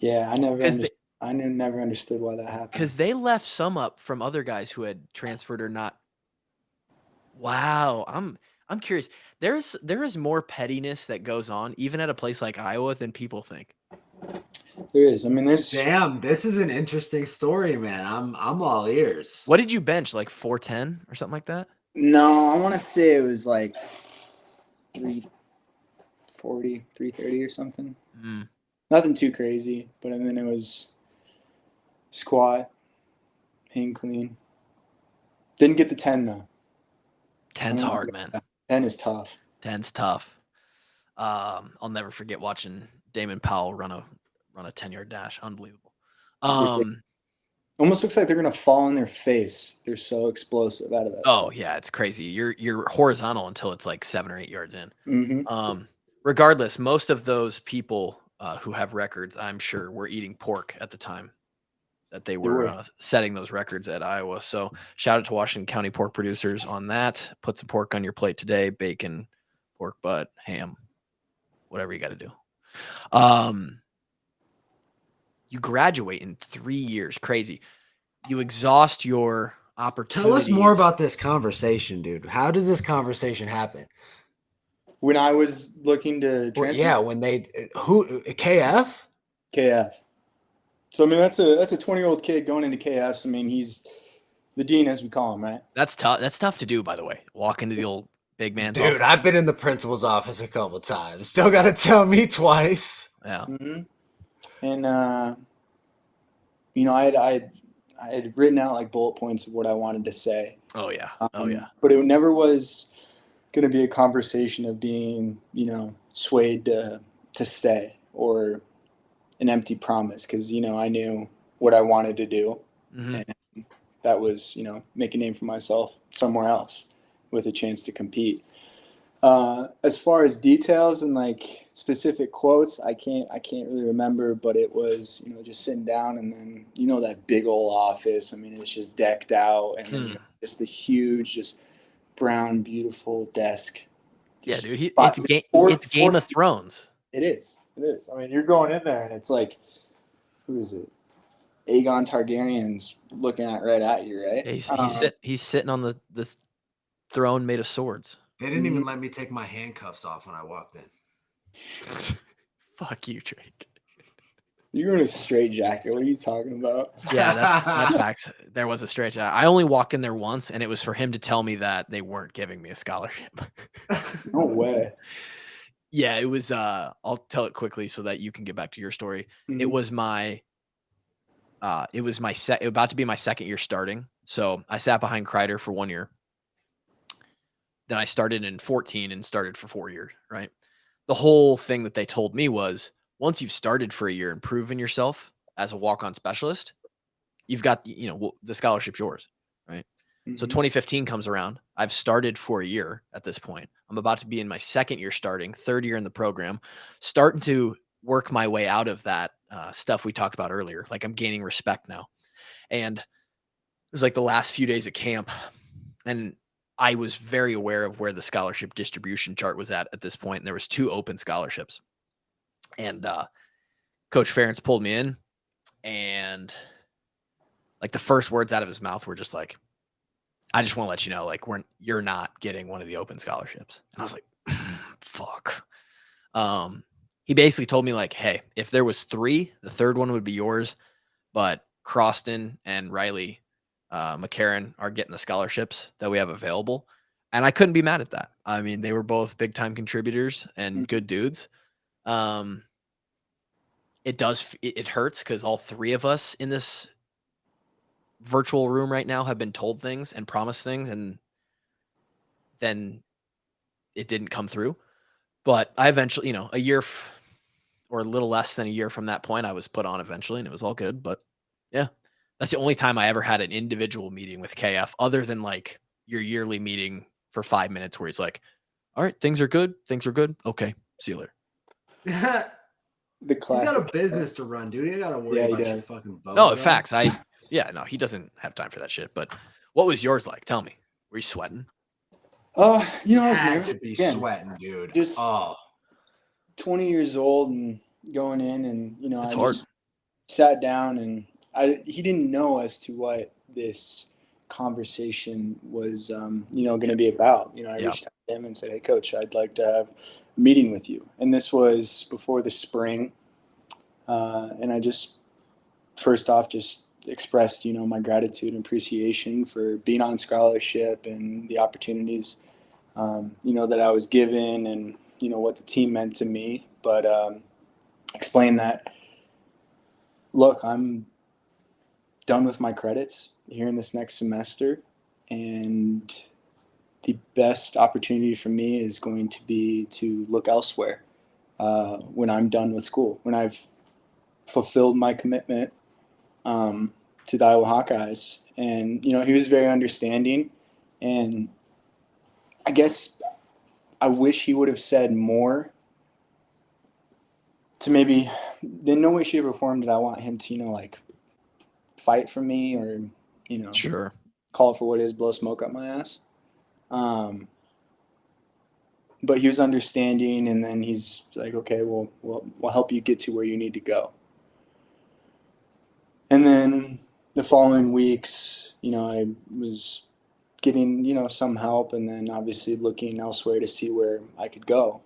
S2: Yeah, I never
S3: 'Cause
S2: understood. I never understood why that happened.
S3: Because they left some up from other guys who had transferred or not. Wow, I'm curious. There is more pettiness that goes on even at a place like Iowa than people think.
S2: There is. I mean, there's.
S1: Damn, this is an interesting story, man. I'm all ears.
S3: What did you bench? Like 410 or something like that?
S2: No, I want to say it was like 340, 330 or something.
S3: Mm.
S2: Nothing too crazy, but then it was squat, hang clean. Didn't get the 10 though.
S3: 10's hard, man.
S2: 10 is tough.
S3: 10's tough. I'll never forget watching Damon Powell run a 10-yard dash. Unbelievable.
S2: Almost looks like they're gonna fall on their face. They're so explosive out of that.
S3: Oh yeah, it's crazy. You're horizontal until it's like 7 or 8 yards in.
S2: Mm-hmm.
S3: Regardless, most of those people who have records, I'm sure, were eating pork at the time that they were setting those records at Iowa. So shout out to Washington County pork producers on that. Put some pork on your plate today: bacon, pork butt, ham, whatever you got to do. You graduate in 3 years. Crazy. You exhaust your opportunities.
S1: Tell us more about this conversation, dude. How does this conversation happen?
S2: When I was looking to transfer,
S1: Yeah, when KF?
S2: KF. So I mean, that's a 20-year-old kid going into KFs. I mean, he's the dean, as we call him, right?
S3: That's tough. That's tough to do, by the way. Walk into the old big man's
S1: Dude,
S3: office.
S1: I've been in the principal's office a couple times. Still got to tell me twice.
S3: Yeah.
S2: Mm-hmm. And I had written out like bullet points of what I wanted to say.
S3: Oh yeah.
S2: But it never was going to be a conversation of being, swayed to stay or an empty promise, because I knew what I wanted to do, and that was make a name for myself somewhere else with a chance to compete. As far as details and like specific quotes, I can't really remember, but it was just sitting down, and then that big old office. I mean, it's just decked out, and then, just the huge, just brown, beautiful desk.
S3: Yeah, dude. It's Game of Thrones.
S2: It is. I mean, you're going in there, and it's like, who is it? Aegon Targaryen's looking right at you, right?
S3: He's sitting on this throne made of swords.
S1: They didn't even let me take my handcuffs off when I walked in.
S3: Fuck you, Drake.
S2: You're in a straight jacket. What are you talking about?
S3: Yeah, that's facts. There was a straight jacket. I only walked in there once, and it was for him to tell me that they weren't giving me a scholarship.
S2: No way.
S3: Yeah, it was. I'll tell it quickly so that you can get back to your story.
S2: Mm-hmm.
S3: It was my about to be my second year starting. So I sat behind Kreider for 1 year. Then I started in 2014 and started for 4 years, right? The whole thing that they told me was, once you've started for a year and proven yourself as a walk-on specialist, you've got, the scholarship's yours, right? So 2015 comes around. I've started for a year at this point. I'm about to be in my second year starting, third year in the program, starting to work my way out of that stuff we talked about earlier. Like I'm gaining respect now. And it was like the last few days of camp. And I was very aware of where the scholarship distribution chart was at this point. And there was 2 open scholarships. And Coach Ferentz pulled me in, and like the first words out of his mouth were just like, I just want to let you know, like, you're not getting one of the open scholarships. And I was like, fuck. He basically told me like, hey, if there was 3, the third one would be yours, but Croston and Riley McCarron are getting the scholarships that we have available. And I couldn't be mad at that. I mean, they were both big time contributors and good dudes. It hurts because all 3 of us in this virtual room right now have been told things and promised things, and then it didn't come through. But I eventually, a year or a little less than a year from that point, I was put on eventually, and it was all good. But yeah, that's the only time I ever had an individual meeting with KF other than like your yearly meeting for 5 minutes where he's like, all right, things are good. Okay. See you later.
S2: The classic.
S1: He's got a business to run, dude. You got to worry about your fucking boat.
S3: No, facts. No, he doesn't have time for that shit. But what was yours like? Tell me. Were you sweating?
S2: I was
S1: had
S2: nervous.
S1: to be
S2: Again,
S1: sweating, dude.
S2: Just 20 years old and going in, and
S3: it's
S2: I
S3: hard.
S2: just sat down, and he didn't know as to what this conversation was, going to be about. I reached out to him and said, "Hey, Coach, I'd like to have a meeting with you." And this was before the spring, and I just first off just expressed, my gratitude and appreciation for being on scholarship and the opportunities, that I was given, and what the team meant to me. But explain that, look, I'm done with my credits here in this next semester, and the best opportunity for me is going to be to look elsewhere when I'm done with school, when I've fulfilled my commitment to the Iowa Hawkeyes. And he was very understanding, and I guess I wish he would have said more to maybe, in no way, shape, or form did I want him to, fight for me or,
S3: sure,
S2: call for what is, blow smoke up my ass. But he was understanding, and then he's like, okay, well, we'll help you get to where you need to go. And then the following weeks, I was getting, some help, and then obviously looking elsewhere to see where I could go.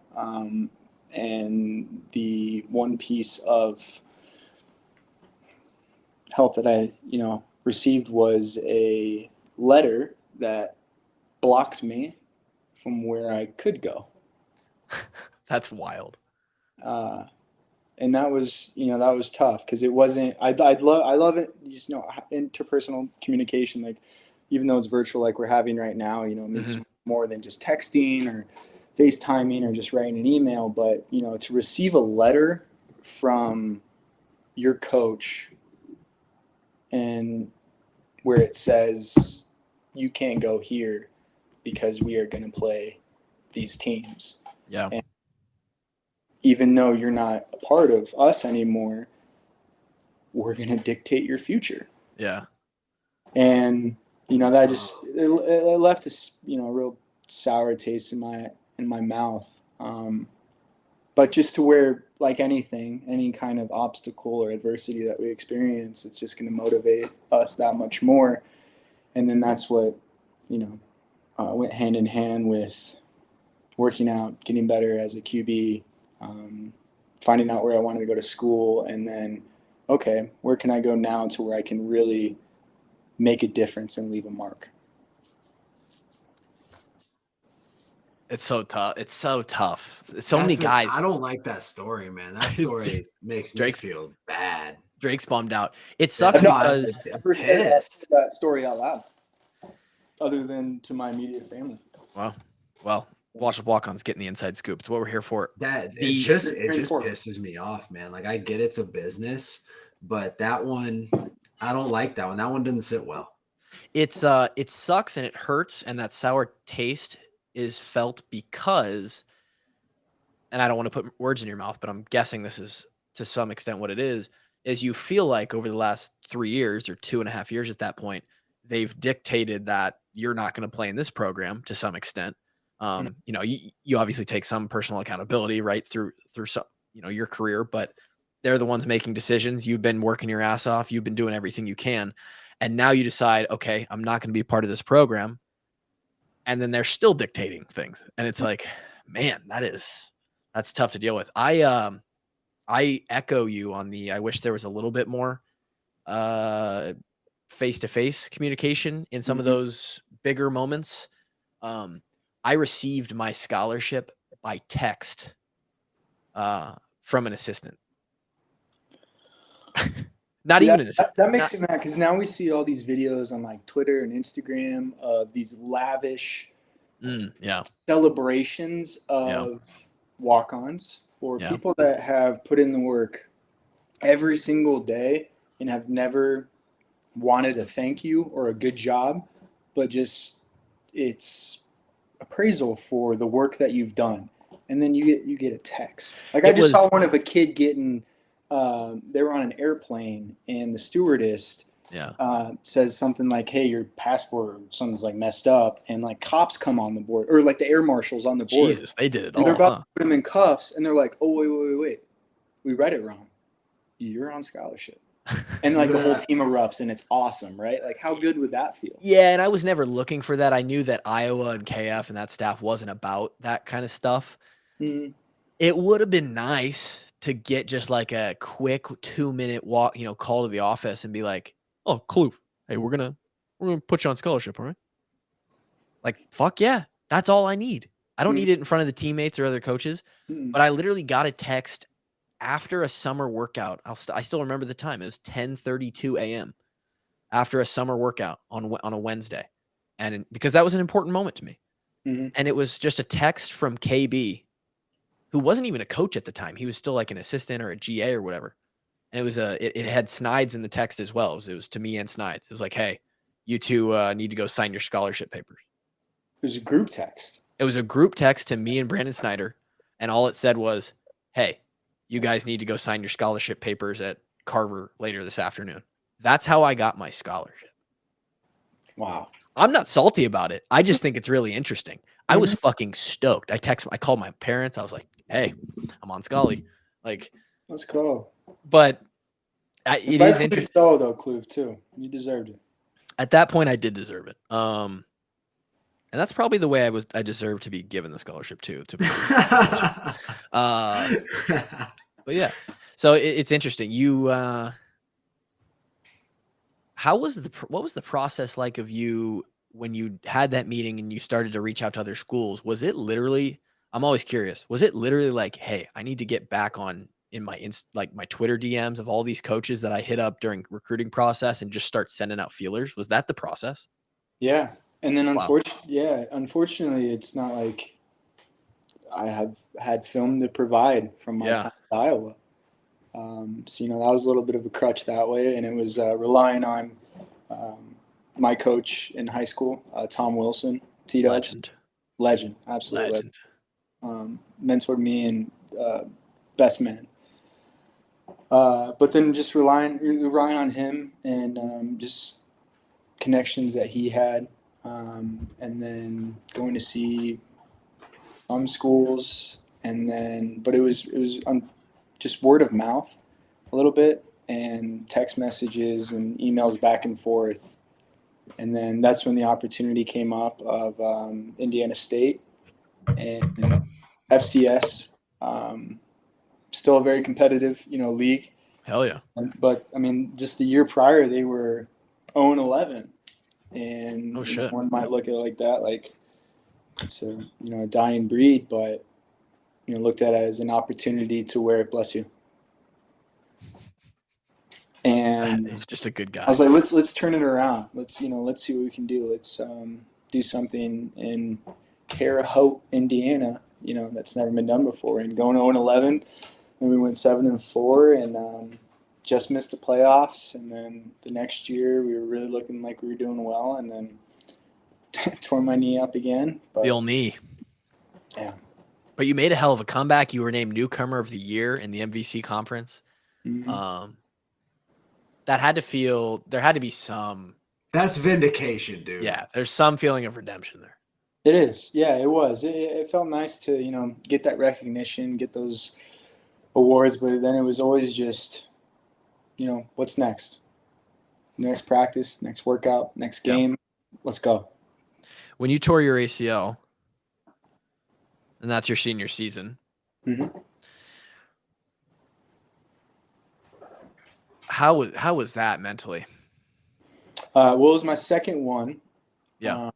S2: And the one piece of help that I, received was a letter that blocked me from where I could go.
S3: That's wild.
S2: And that was, that was tough, because it wasn't, I love it. Interpersonal communication, like, even though it's virtual, like we're having right now, it means more than just texting or FaceTiming or just writing an email. But, to receive a letter from your coach and where it says you can't go here because we are going to play these teams.
S3: Yeah.
S2: And even though you're not a part of us anymore, we're going to dictate your future.
S3: Yeah.
S2: And, that just, it left this, real sour taste in my mouth. But just to where, like anything, any kind of obstacle or adversity that we experience, it's just going to motivate us that much more. And then that's what, went hand in hand with working out, getting better as a QB, finding out where I wanted to go to school, and then, okay, where can I go now to where I can really make a difference and leave a mark?
S3: It's so tough. It's so tough. So many guys.
S1: I don't like that story, man. That story makes me feel bad.
S3: Drake's bummed out. It sucks because
S2: I'm pissed. That story out loud, other than to my immediate family.
S3: Wow. Well, watch the Walkons getting the inside scoop. It's what we're here for.
S1: It just pisses me off, man. Like, I get it's a business, but that one, I don't like that one. That one didn't sit well.
S3: It sucks and it hurts, and that sour taste is felt because, and I don't want to put words in your mouth, but I'm guessing this is to some extent what it is you feel like over the last 3 years or 2.5 years at that point, they've dictated that you're not going to play in this program to some extent. You obviously take some personal accountability, right, through some, your career, but they're the ones making decisions. You've been working your ass off. You've been doing everything you can. And now you decide, okay, I'm not going to be part of this program. And then they're still dictating things. And it's like, man, that's tough to deal with. I echo you on I wish there was a little bit more face-to-face communication in some of those bigger moments. I received my scholarship by text from an assistant. Not even an assistant.
S2: That makes me mad because now we see all these videos on like Twitter and Instagram of these lavish celebrations of walk-ons or people that have put in the work every single day and have never wanted a thank you or a good job, but just it's appraisal for the work that you've done. And then you get a text. Like I just saw one of a kid getting they were on an airplane and the stewardess says something like, hey, your passport or something's like messed up, and like cops come on the board or like the air marshals on the board.
S3: Jesus, they did it
S2: and
S3: all.
S2: They're about to put him in cuffs and they're like, oh, wait. We read it wrong. You're on scholarship. And like the whole team erupts and it's awesome, right? Like how good would that feel?
S3: Yeah, and I was never looking for that. I knew that Iowa and KF and that staff wasn't about that kind of stuff.
S2: Mm-hmm.
S3: It would have been nice to get just like a quick 2-minute walk, call to the office and be like, oh, Kloof, hey, we're gonna put you on scholarship, all right? Like, fuck yeah. That's all I need. I don't need it in front of the teammates or other coaches, but I literally got a text after a summer workout. I still remember the time. It was 10:32 a.m. after a summer workout on a Wednesday. And because that was an important moment to me.
S2: Mm-hmm.
S3: And it was just a text from KB, who wasn't even a coach at the time. He was still like an assistant or a GA or whatever. And it was it had Snides in the text as well. It was to me and Snides. It was like, hey, you two need to go sign your scholarship papers.
S2: It was a group text.
S3: It was a group text to me and Brandon Snyder. And all it said was, hey, you guys need to go sign your scholarship papers at Carver later this afternoon. That's how I got my scholarship.
S2: Wow.
S3: I'm not salty about it. I just think it's really interesting. I was fucking stoked. I called my parents. I was like, hey, I'm on Scully. Like,
S2: let's go.
S3: But it is interesting.
S2: So though, Kloof, too. You deserved it.
S3: At that point, I did deserve it. And that's probably the way I deserve to be given the scholarship too. To be but yeah, so it's interesting. What was the process like of you when you had that meeting and you started to reach out to other schools? Was it literally? I'm always curious. Was it literally like, hey, I need to get back on in my my Twitter DMs of all these coaches that I hit up during recruiting process and just start sending out feelers? Was that the process?
S2: Yeah. And then unfortunately, it's not like I have had film to provide from my time at Iowa. So, that was a little bit of a crutch that way. And it was relying on my coach in high school, Tom Wilson, T-Dubs. Legend. Absolute legend. Mentored me and best man. But then just relying on him and just connections that he had. And then going to see some schools, but it was just word of mouth a little bit and text messages and emails back and forth. And then that's when the opportunity came up of Indiana State and FCS, still a very competitive, league.
S3: Hell yeah.
S2: But I mean, just the year prior, they were 0-11. And one might look at it like that, like it's a a dying breed, but looked at it as an opportunity to wear it. Bless you. And
S3: he's just a good guy.
S2: I was like, let's turn it around. Let's see what we can do. Let's do something in Terre Haute, Indiana. That's never been done before. And going 0-11, and we went 7-4, and just missed the playoffs, and then the next year we were really looking like we were doing well, and then tore my knee up again. But,
S3: The old knee.
S2: Yeah.
S3: But you made a hell of a comeback. You were named newcomer of the year in the MVC conference.
S2: Mm-hmm.
S3: That had to feel, there had to be some.
S1: That's vindication, dude.
S3: Yeah, there's some feeling of redemption there.
S2: It is. Yeah, it was. It felt nice to, get that recognition, get those awards, but then it was always just, what's next? Next practice, next workout, next game. Let's go.
S3: When you tore your ACL, and that's your senior season, how was that mentally?
S2: Well, it was my second one.
S3: Yeah.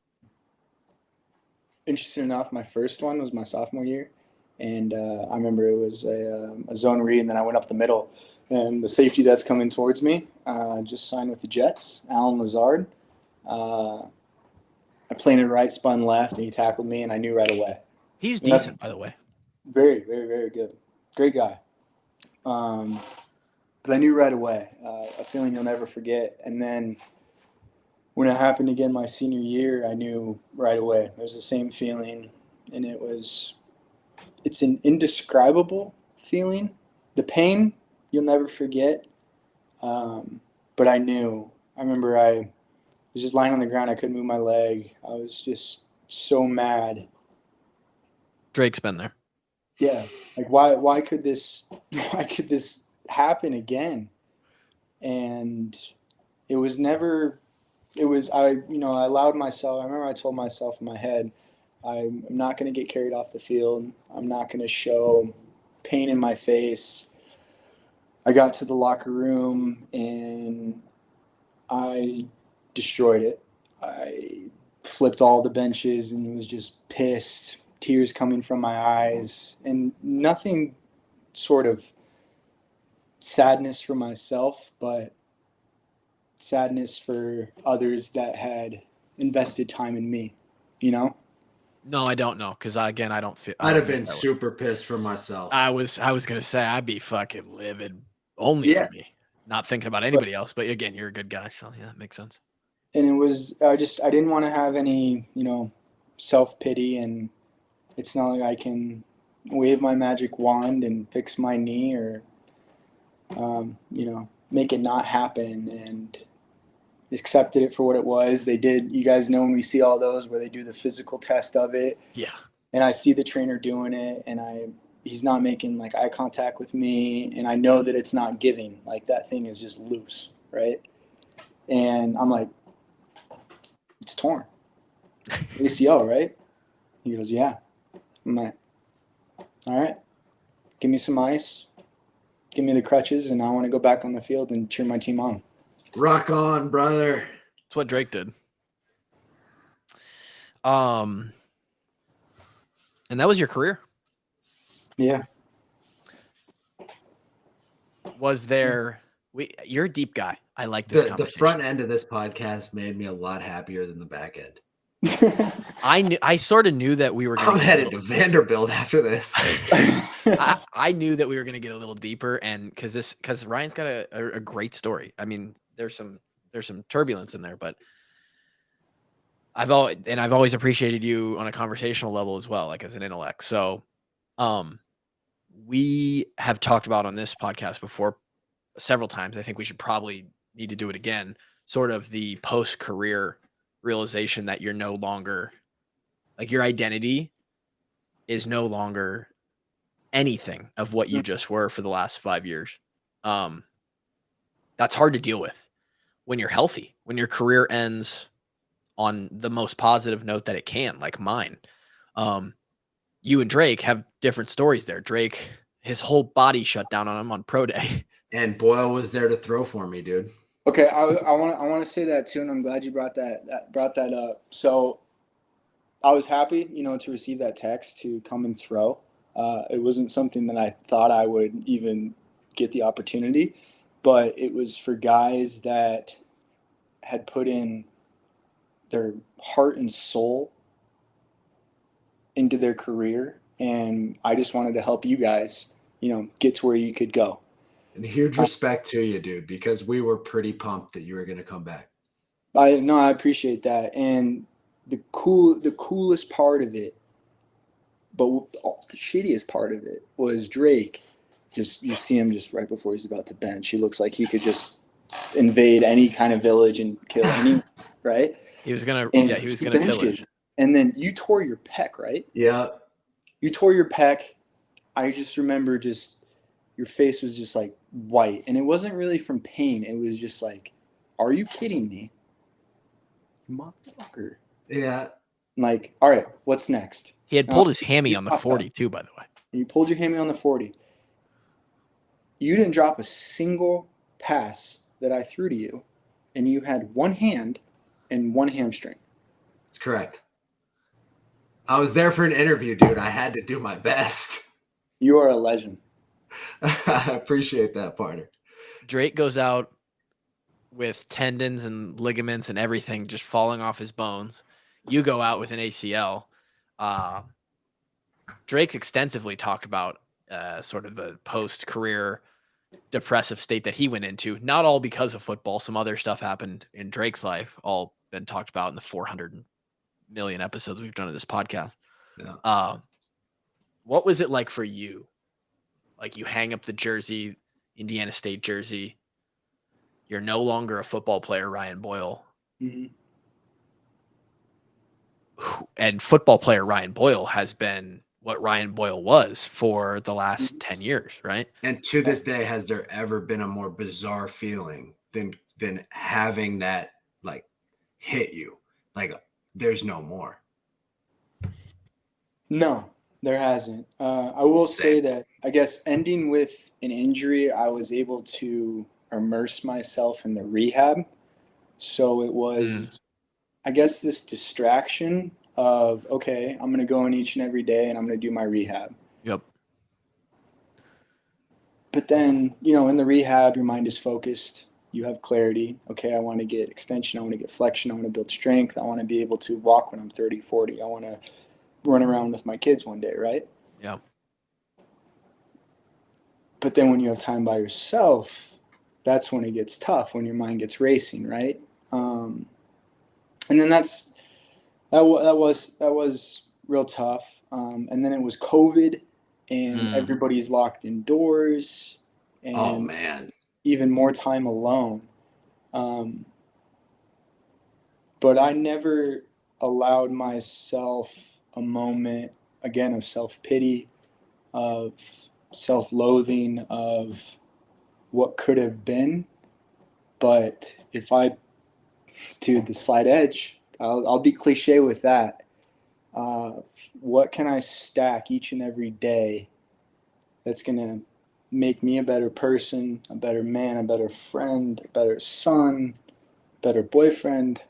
S2: Interesting enough, my first one was my sophomore year, and I remember it was a zone read, and then I went up the middle, and the safety that's coming towards me just signed with the Jets, Alan Lazard. I planted right, spun left, and he tackled me, and I knew right away.
S3: He's decent, by the way.
S2: Very, very, very good. Great guy. But I knew right away, a feeling you'll never forget. And then when it happened again my senior year, I knew right away. It was the same feeling, and it's an indescribable feeling. The pain, you'll never forget. But I knew. I remember I was just lying on the ground. I couldn't move my leg. I was just so mad.
S3: Drake's been there.
S2: Yeah. Like, why could this happen again? And I allowed myself, I remember I told myself in my head, I'm not going to get carried off the field. I'm not going to show pain in my face. I got to the locker room and I destroyed it. I flipped all the benches and was just pissed, tears coming from my eyes, and nothing sort of sadness for myself, but sadness for others that had invested time in me,
S3: No, I don't know, because I don't feel.
S1: I'd have been super pissed for myself.
S3: I was gonna say I'd be fucking livid only for me, not thinking about anybody else. But again, you're a good guy, so yeah, that makes sense.
S2: And it was I didn't want to have any self-pity, and it's not like I can wave my magic wand and fix my knee or make it not happen, and accepted it for what it was. They did, you guys know when we see all those where they do the physical test of it.
S3: Yeah.
S2: And I see the trainer doing it, and he's not making like eye contact with me, and I know that it's not giving. Like, that thing is just loose, right? And I'm like, it's torn. ACL, right? He goes, yeah. I'm like, all right, give me some ice, give me the crutches, and I want to go back on the field and cheer my team on.
S1: Rock on, brother.
S3: That's what Drake did. And that was your career?
S2: Yeah.
S3: Was there you're a deep guy. I like this conversation.
S1: The front end of this podcast made me a lot happier than the back end.
S3: I sort of knew that we were going
S1: I'm headed to Vanderbilt after this.
S3: I knew that we were going to get a little deeper, and because Ryan's got a great story. I mean, there's some turbulence in there, but I've always appreciated you on a conversational level as well, like as an intellect. So, we have talked about on this podcast before several times. I think we should probably need to do it again. Sort of the post-career realization that you're no longer, like, your identity is no longer anything of what you just were for the last 5 years. That's hard to deal with when you're healthy, when your career ends on the most positive note that it can, like mine. You and Drake have different stories there. Drake, his whole body shut down on him on pro day.
S1: And Boyle was there to throw for me, dude.
S2: Okay, I want to say that too, and I'm glad you brought that up. So I was happy, to receive that text to come and throw. It wasn't something that I thought I would even get the opportunity, but it was for guys that had put in their heart and soul into their career, and I just wanted to help you guys, get to where you could go.
S1: And huge respect to you, dude, because we were pretty pumped that you were going to come back.
S2: I appreciate that. And the coolest part of it, but the shittiest part of it was Drake. Just you see him just right before he's about to bench. He looks like he could just invade any kind of village and kill anyone, right?
S3: He was gonna
S2: And
S3: he was gonna pillage.
S2: And then you tore your pec, right?
S1: Yeah.
S2: You tore your pec. I just remember your face was just like white. And it wasn't really from pain. It was just like, are you kidding me? Motherfucker.
S1: Yeah.
S2: Like, all right, what's next?
S3: He had pulled his hammy on the 40 too, by the way.
S2: You pulled your hammy on the 40. You didn't drop a single pass that I threw to you, and you had one hand and one hamstring.
S1: That's correct. I was there for an interview, dude. I had to do my best.
S2: You are a legend.
S1: I appreciate that, partner.
S3: Drake goes out with tendons and ligaments and everything just falling off his bones. You go out with an ACL. Drake's extensively talked about sort of the post-career depressive state that he went into. Not all because of football. Some other stuff happened in Drake's life, all been talked about in the 400 million episodes we've done of this podcast.
S1: Yeah.
S3: What was it like for you? Like you hang up the jersey, Indiana State jersey. You're no longer a football player, Ryan Boyle.
S2: Mm-hmm.
S3: And football player Ryan Boyle has been what Ryan Boyle was for the last 10 years, right?
S1: And to this day, has there ever been a more bizarre feeling than having that like hit you? Like there's no more.
S2: No, there hasn't. I will say that I guess ending with an injury, I was able to immerse myself in the rehab. So it was, I guess, this distraction of, okay, I'm going to go in each and every day and I'm going to do my rehab.
S3: Yep.
S2: But then, in the rehab, your mind is focused. You have clarity. Okay, I want to get extension. I want to get flexion. I want to build strength. I want to be able to walk when I'm 30, 40. I want to run around with my kids one day, right?
S3: Yeah.
S2: But then when you have time by yourself, that's when it gets tough, when your mind gets racing, right? And then that was real tough. And then it was COVID, and everybody's locked indoors, and
S1: oh man,
S2: even more time alone. But I never allowed myself a moment again of self-pity, of self-loathing, of what could have been. But the slight edge, I'll be cliche with that. What can I stack each and every day that's going to make me a better person, a better man, a better friend, a better son, better boyfriend,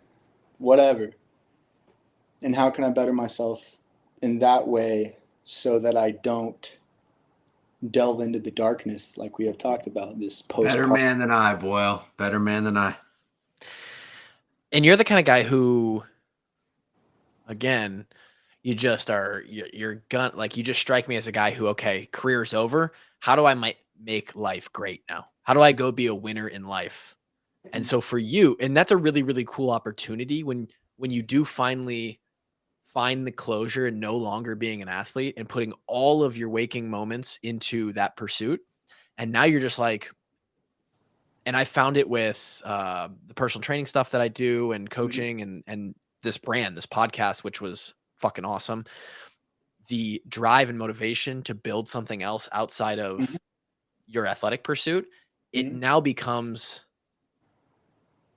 S2: whatever? And how can I better myself in that way so that I don't delve into the darkness like we have talked about, this post.
S1: Better man than I, Boyle. Better man than I.
S3: And you're the kind of guy who, again, you just are, you're like, you just strike me as a guy who, okay, career's over. How do I make life great now? How do I go be a winner in life? And so for you, and that's a really, really cool opportunity when you do finally find the closure and no longer being an athlete and putting all of your waking moments into that pursuit. And now you're just like, and I found it with the personal training stuff that I do and coaching and this brand, this podcast, which was fucking awesome. The drive and motivation to build something else outside of your athletic pursuit, it now becomes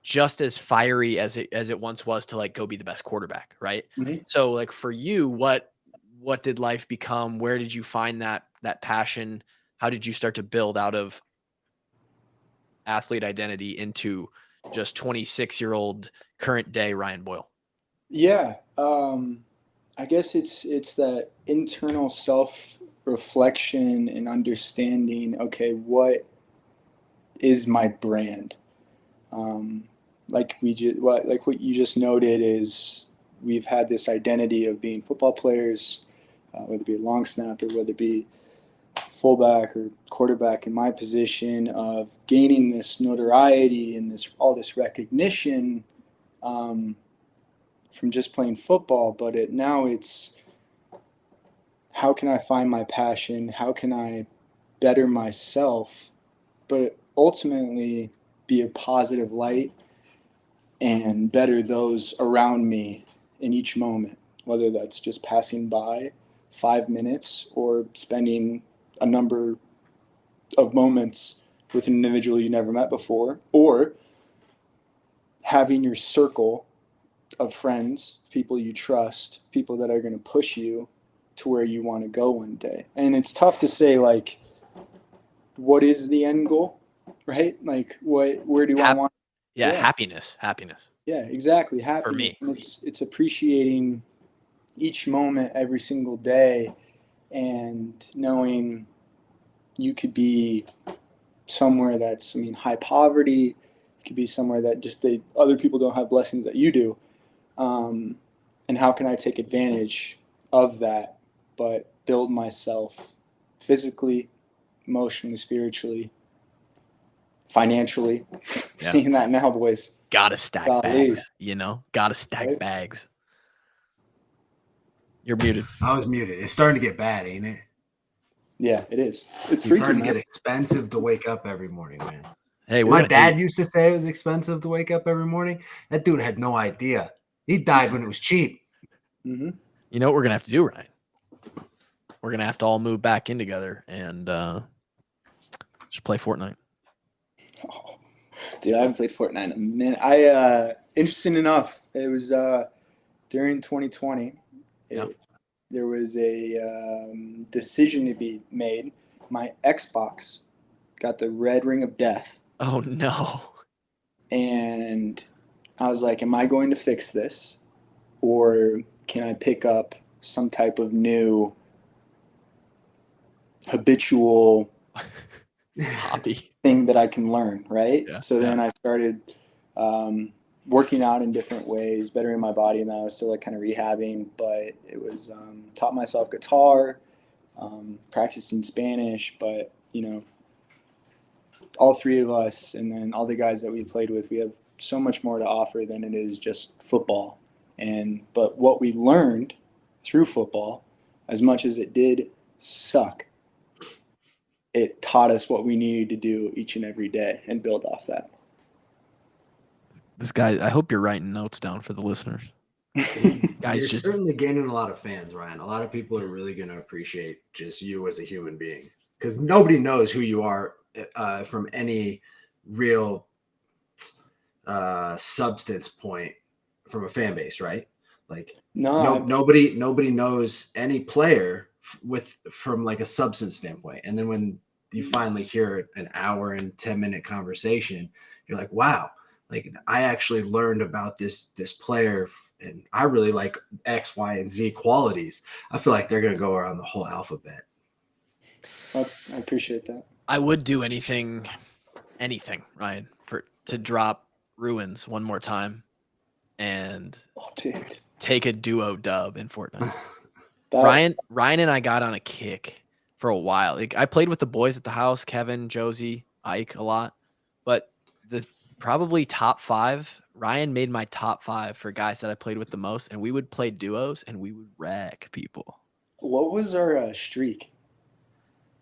S3: just as fiery as it once was to like go be the best quarterback. Right. So like for you, what did life become? Where did you find that passion? How did you start to build out of athlete identity into just 26-year-old current day Ryan Boyle?
S2: Yeah. I guess it's that internal self-reflection and understanding, okay, what is my brand? Like what you just noted is we've had this identity of being football players, whether it be a long snapper, whether it be fullback or quarterback in my position of gaining this notoriety and all this recognition from just playing football, but now it's how can I find my passion? How can I better myself, but ultimately be a positive light and better those around me in each moment, whether that's just passing by 5 minutes or spending a number of moments with an individual you never met before, or having your circle of friends, people you trust, people that are going to push you to where you want to go one day. And it's tough to say, like, what is the end goal, right? Like, where do I want?
S3: Yeah, happiness.
S2: Yeah, exactly. Happiness.
S3: For me.
S2: And it's appreciating each moment every single day and knowing you could be somewhere that's, high poverty. You could be somewhere that just other people don't have blessings that you do. And how can I take advantage of that, but build myself physically, emotionally, spiritually, financially.
S3: Yeah.
S2: Seeing that now, boys.
S3: Gotta stack bags, Gotta stack bags. You're muted.
S1: I was muted. It's starting to get bad, ain't it?
S2: Yeah, it is. It's
S1: It's starting
S2: freaking
S1: to get expensive to wake up every morning, man.
S3: Hey,
S1: my dad used to say it was expensive to wake up every morning. That dude had no idea. He died when it was cheap.
S2: Mm-hmm.
S3: You know what we're gonna have to do, Ryan? We're gonna have to all move back in together and just play Fortnite.
S2: Oh, dude, I haven't played Fortnite in a minute. Interesting enough, it was during 2020. There was a decision to be made. My Xbox got the red ring of death.
S3: Oh, no.
S2: And I was like, am I going to fix this? Or can I pick up some type of new habitual
S3: hobby
S2: thing that I can learn, right?
S3: Yeah,
S2: so then I started working out in different ways, bettering my body, and then I was still kind of rehabbing, but it was taught myself guitar, practicing Spanish, but all three of us and then all the guys that we played with, we have so much more to offer than it is just football. But what we learned through football, as much as it did suck, it taught us what we needed to do each and every day and build off that.
S3: This guy, I hope you're writing notes down for the listeners.
S1: You're certainly gaining a lot of fans, Ryan. A lot of people are really going to appreciate just you as a human being, because nobody knows who you are from any real substance point from a fan base, right? Like nobody knows any player from like a substance standpoint. And then when you finally hear an hour and 10-minute conversation, you're like, wow, like I actually learned about this player and I really like X, Y, and Z qualities. I feel like they're going to go around the whole alphabet.
S2: Well, I appreciate that.
S3: I would do anything, Ryan, to drop Ruins one more time and take a duo dub in Fortnite. Ryan and I got on a kick for a while. Like, I played with the boys at the house, Kevin, Josie, Ike, a lot. But the probably top 5, Ryan made my top 5 for guys that I played with the most, and we would play duos and we would wreck people.
S2: What was our streak?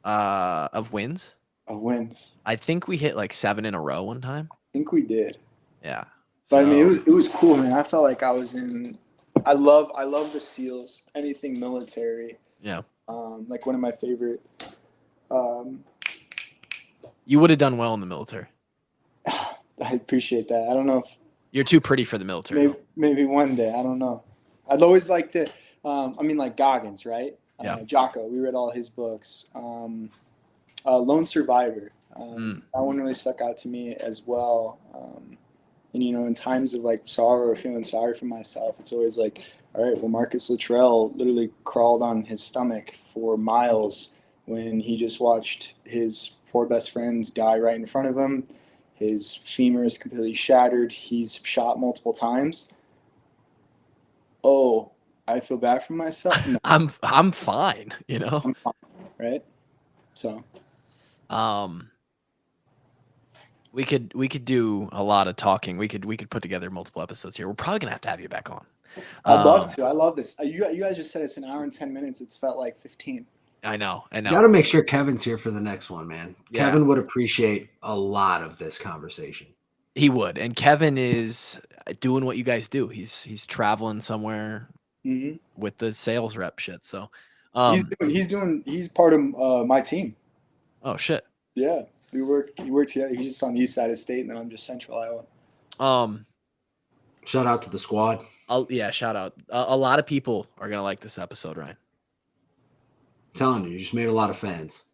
S3: Of wins?
S2: Of wins.
S3: I think we hit like 7 in a row one time.
S2: I think we did.
S3: Yeah.
S2: But I mean, it was cool, man. I felt like I was in. I love the SEALs. Anything military.
S3: Yeah.
S2: Like one of my favorite.
S3: You would have done well in the military.
S2: I appreciate that. I don't know if
S3: you're too pretty for the military.
S2: Maybe one day. I don't know. I'd always like to. Like Goggins, right?
S3: Yeah.
S2: Jocko. We read all his books. Lone Survivor. That one really stuck out to me as well. And in times of like sorrow or feeling sorry for myself, it's always like, all right, well, Marcus Luttrell literally crawled on his stomach for miles when he just watched his 4 best friends die right in front of him. His femur is completely shattered. He's shot multiple times. Oh, I feel bad for myself. No.
S3: I'm fine,
S2: I'm fine, right? So
S3: we could do a lot of talking. We could put together multiple episodes here. We're probably gonna have to have you back on.
S2: I'd love to. I love this. You guys just said it's an hour and 10 minutes. It's felt like 15.
S3: I know.
S1: You got to make sure Kevin's here for the next one, man.
S3: Yeah.
S1: Kevin would appreciate a lot of this conversation.
S3: He would. And Kevin is doing what you guys do. He's traveling somewhere with the sales rep shit. So
S2: he's part of my team.
S3: Oh shit.
S2: Yeah. He works together. He's just on the east side of the state, and then I'm just central Iowa.
S1: Shout out to the squad.
S3: Shout out. A lot of people are gonna like this episode, Ryan.
S1: I'm telling you just made a lot of fans.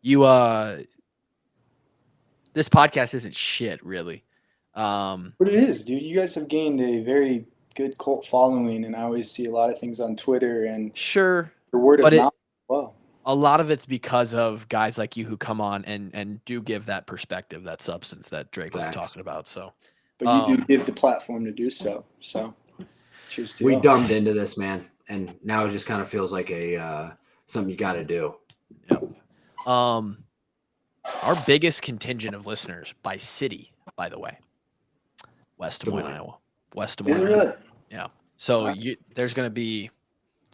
S3: This podcast isn't shit, really.
S2: But it is, dude. You guys have gained a very good cult following, and I always see a lot of things on Twitter and
S3: sure
S2: the word of mouth. Well,
S3: a lot of it's because of guys like you who come on and do give that perspective, that substance that Drake was talking about. So,
S2: but you do give the platform to do so. So, cheers to
S1: we
S2: you.
S1: dumbed into this, man, and now it just kind of feels like a something you got to do.
S3: Yep. Our biggest contingent of listeners by city, by the way, West Des Moines, Iowa. West Des Moines.
S2: Really?
S3: Yeah. So there's gonna be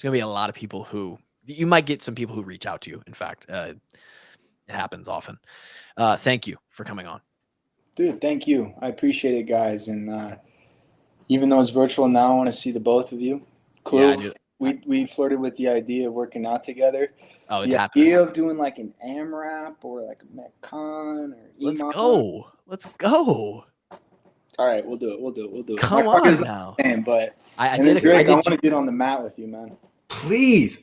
S3: a lot of people who you might get some people who reach out to you. In fact, it happens often. Thank you for coming on,
S2: dude. Thank you. I appreciate it, guys. And even though it's virtual now, I want to see the both of you. Clove, we flirted with the idea of working out together.
S3: Oh, it's
S2: the
S3: happening.
S2: idea of doing like an AMRAP or like a MetCon or
S3: Let's go.
S2: All right, we'll do it.
S3: Come on now.
S2: But
S3: I
S2: want to get on the mat with you, man.
S1: Please,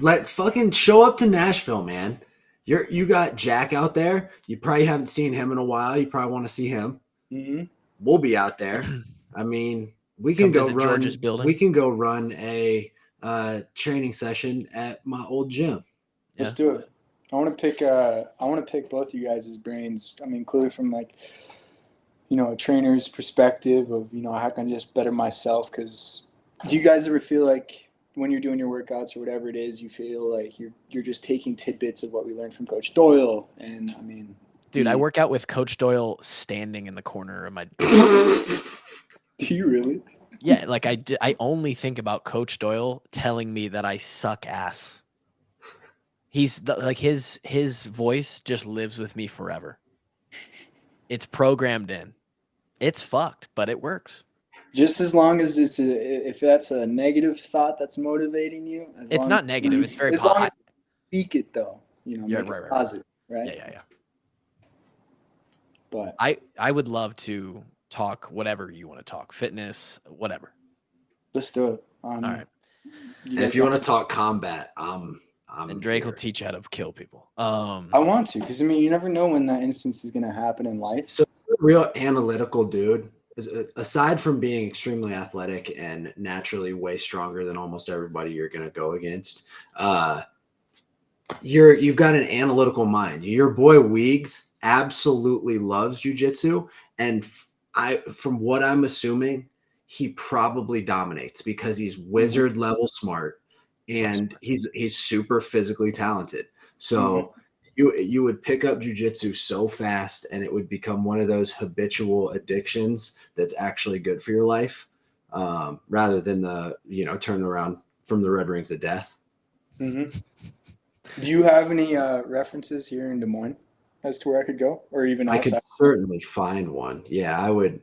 S1: let fucking show up to Nashville, man. You got Jack out there. You probably haven't seen him in a while. You probably want to see him.
S2: Mm-hmm.
S1: We'll be out there. I mean, we can go run
S3: George's building.
S1: We can go run a training session at my old gym.
S3: Yeah.
S2: Let's do it. I want to pick both of you guys' brains. I mean, clearly from like, a trainer's perspective of, how can I just better myself? Because do you guys ever feel like when you're doing your workouts or whatever it is, you feel like you're just taking tidbits of what we learned from Coach Doyle? And I mean,
S3: dude, I work out with Coach Doyle standing in the corner of my.
S2: Do you really?
S3: Yeah, like I only think about Coach Doyle telling me that I suck ass. He's like his voice just lives with me forever. It's programmed in. It's fucked, but it works.
S2: Just as long as if that's a negative thought that's motivating you.
S3: It's not negative. It's very
S2: positive. As long as you speak it though,
S3: right.
S2: Positive, right?
S3: Yeah.
S2: But
S3: I would love to talk whatever you want to talk, fitness, whatever.
S2: Let's do it.
S3: All right.
S1: And if you want to talk combat,
S3: and Drake will teach you how to kill people.
S2: I want to, because you never know when that instance is going to happen in life.
S1: So, real analytical dude. Aside from being extremely athletic and naturally way stronger than almost everybody you're going to go against, you've got an analytical mind. Your boy Weegs absolutely loves jiu-jitsu, and from what I'm assuming, he probably dominates because he's wizard level smart. And he's super physically talented. So you would pick up jiu-jitsu so fast, and it would become one of those habitual addictions that's actually good for your life, rather than turn around from the red rings of death.
S2: Mm-hmm. Do you have any references here in Des Moines as to where I could go, or even outside?
S1: I could certainly find one. Yeah, I would.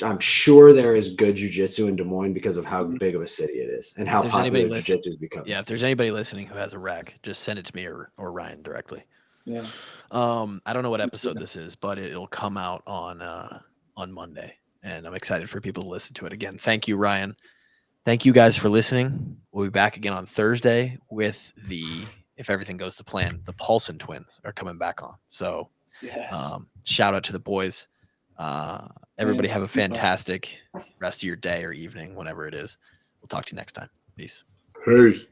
S1: I'm sure there is good jiu-jitsu in Des Moines because of how big of a city it is and how popular jiu-jitsu has become.
S3: Yeah, if there's anybody listening who has a rec, just send it to me or Ryan directly.
S2: Yeah.
S3: I don't know what episode this is, but it'll come out on Monday, and I'm excited for people to listen to it again. Thank you, Ryan. Thank you guys for listening. We'll be back again on Thursday with if everything goes to plan, the Paulson twins are coming back on. So
S2: yes.
S3: Shout out to the boys. Everybody have a fantastic rest of your day or evening, whenever it is. We'll talk to you next time. Peace.
S1: Peace.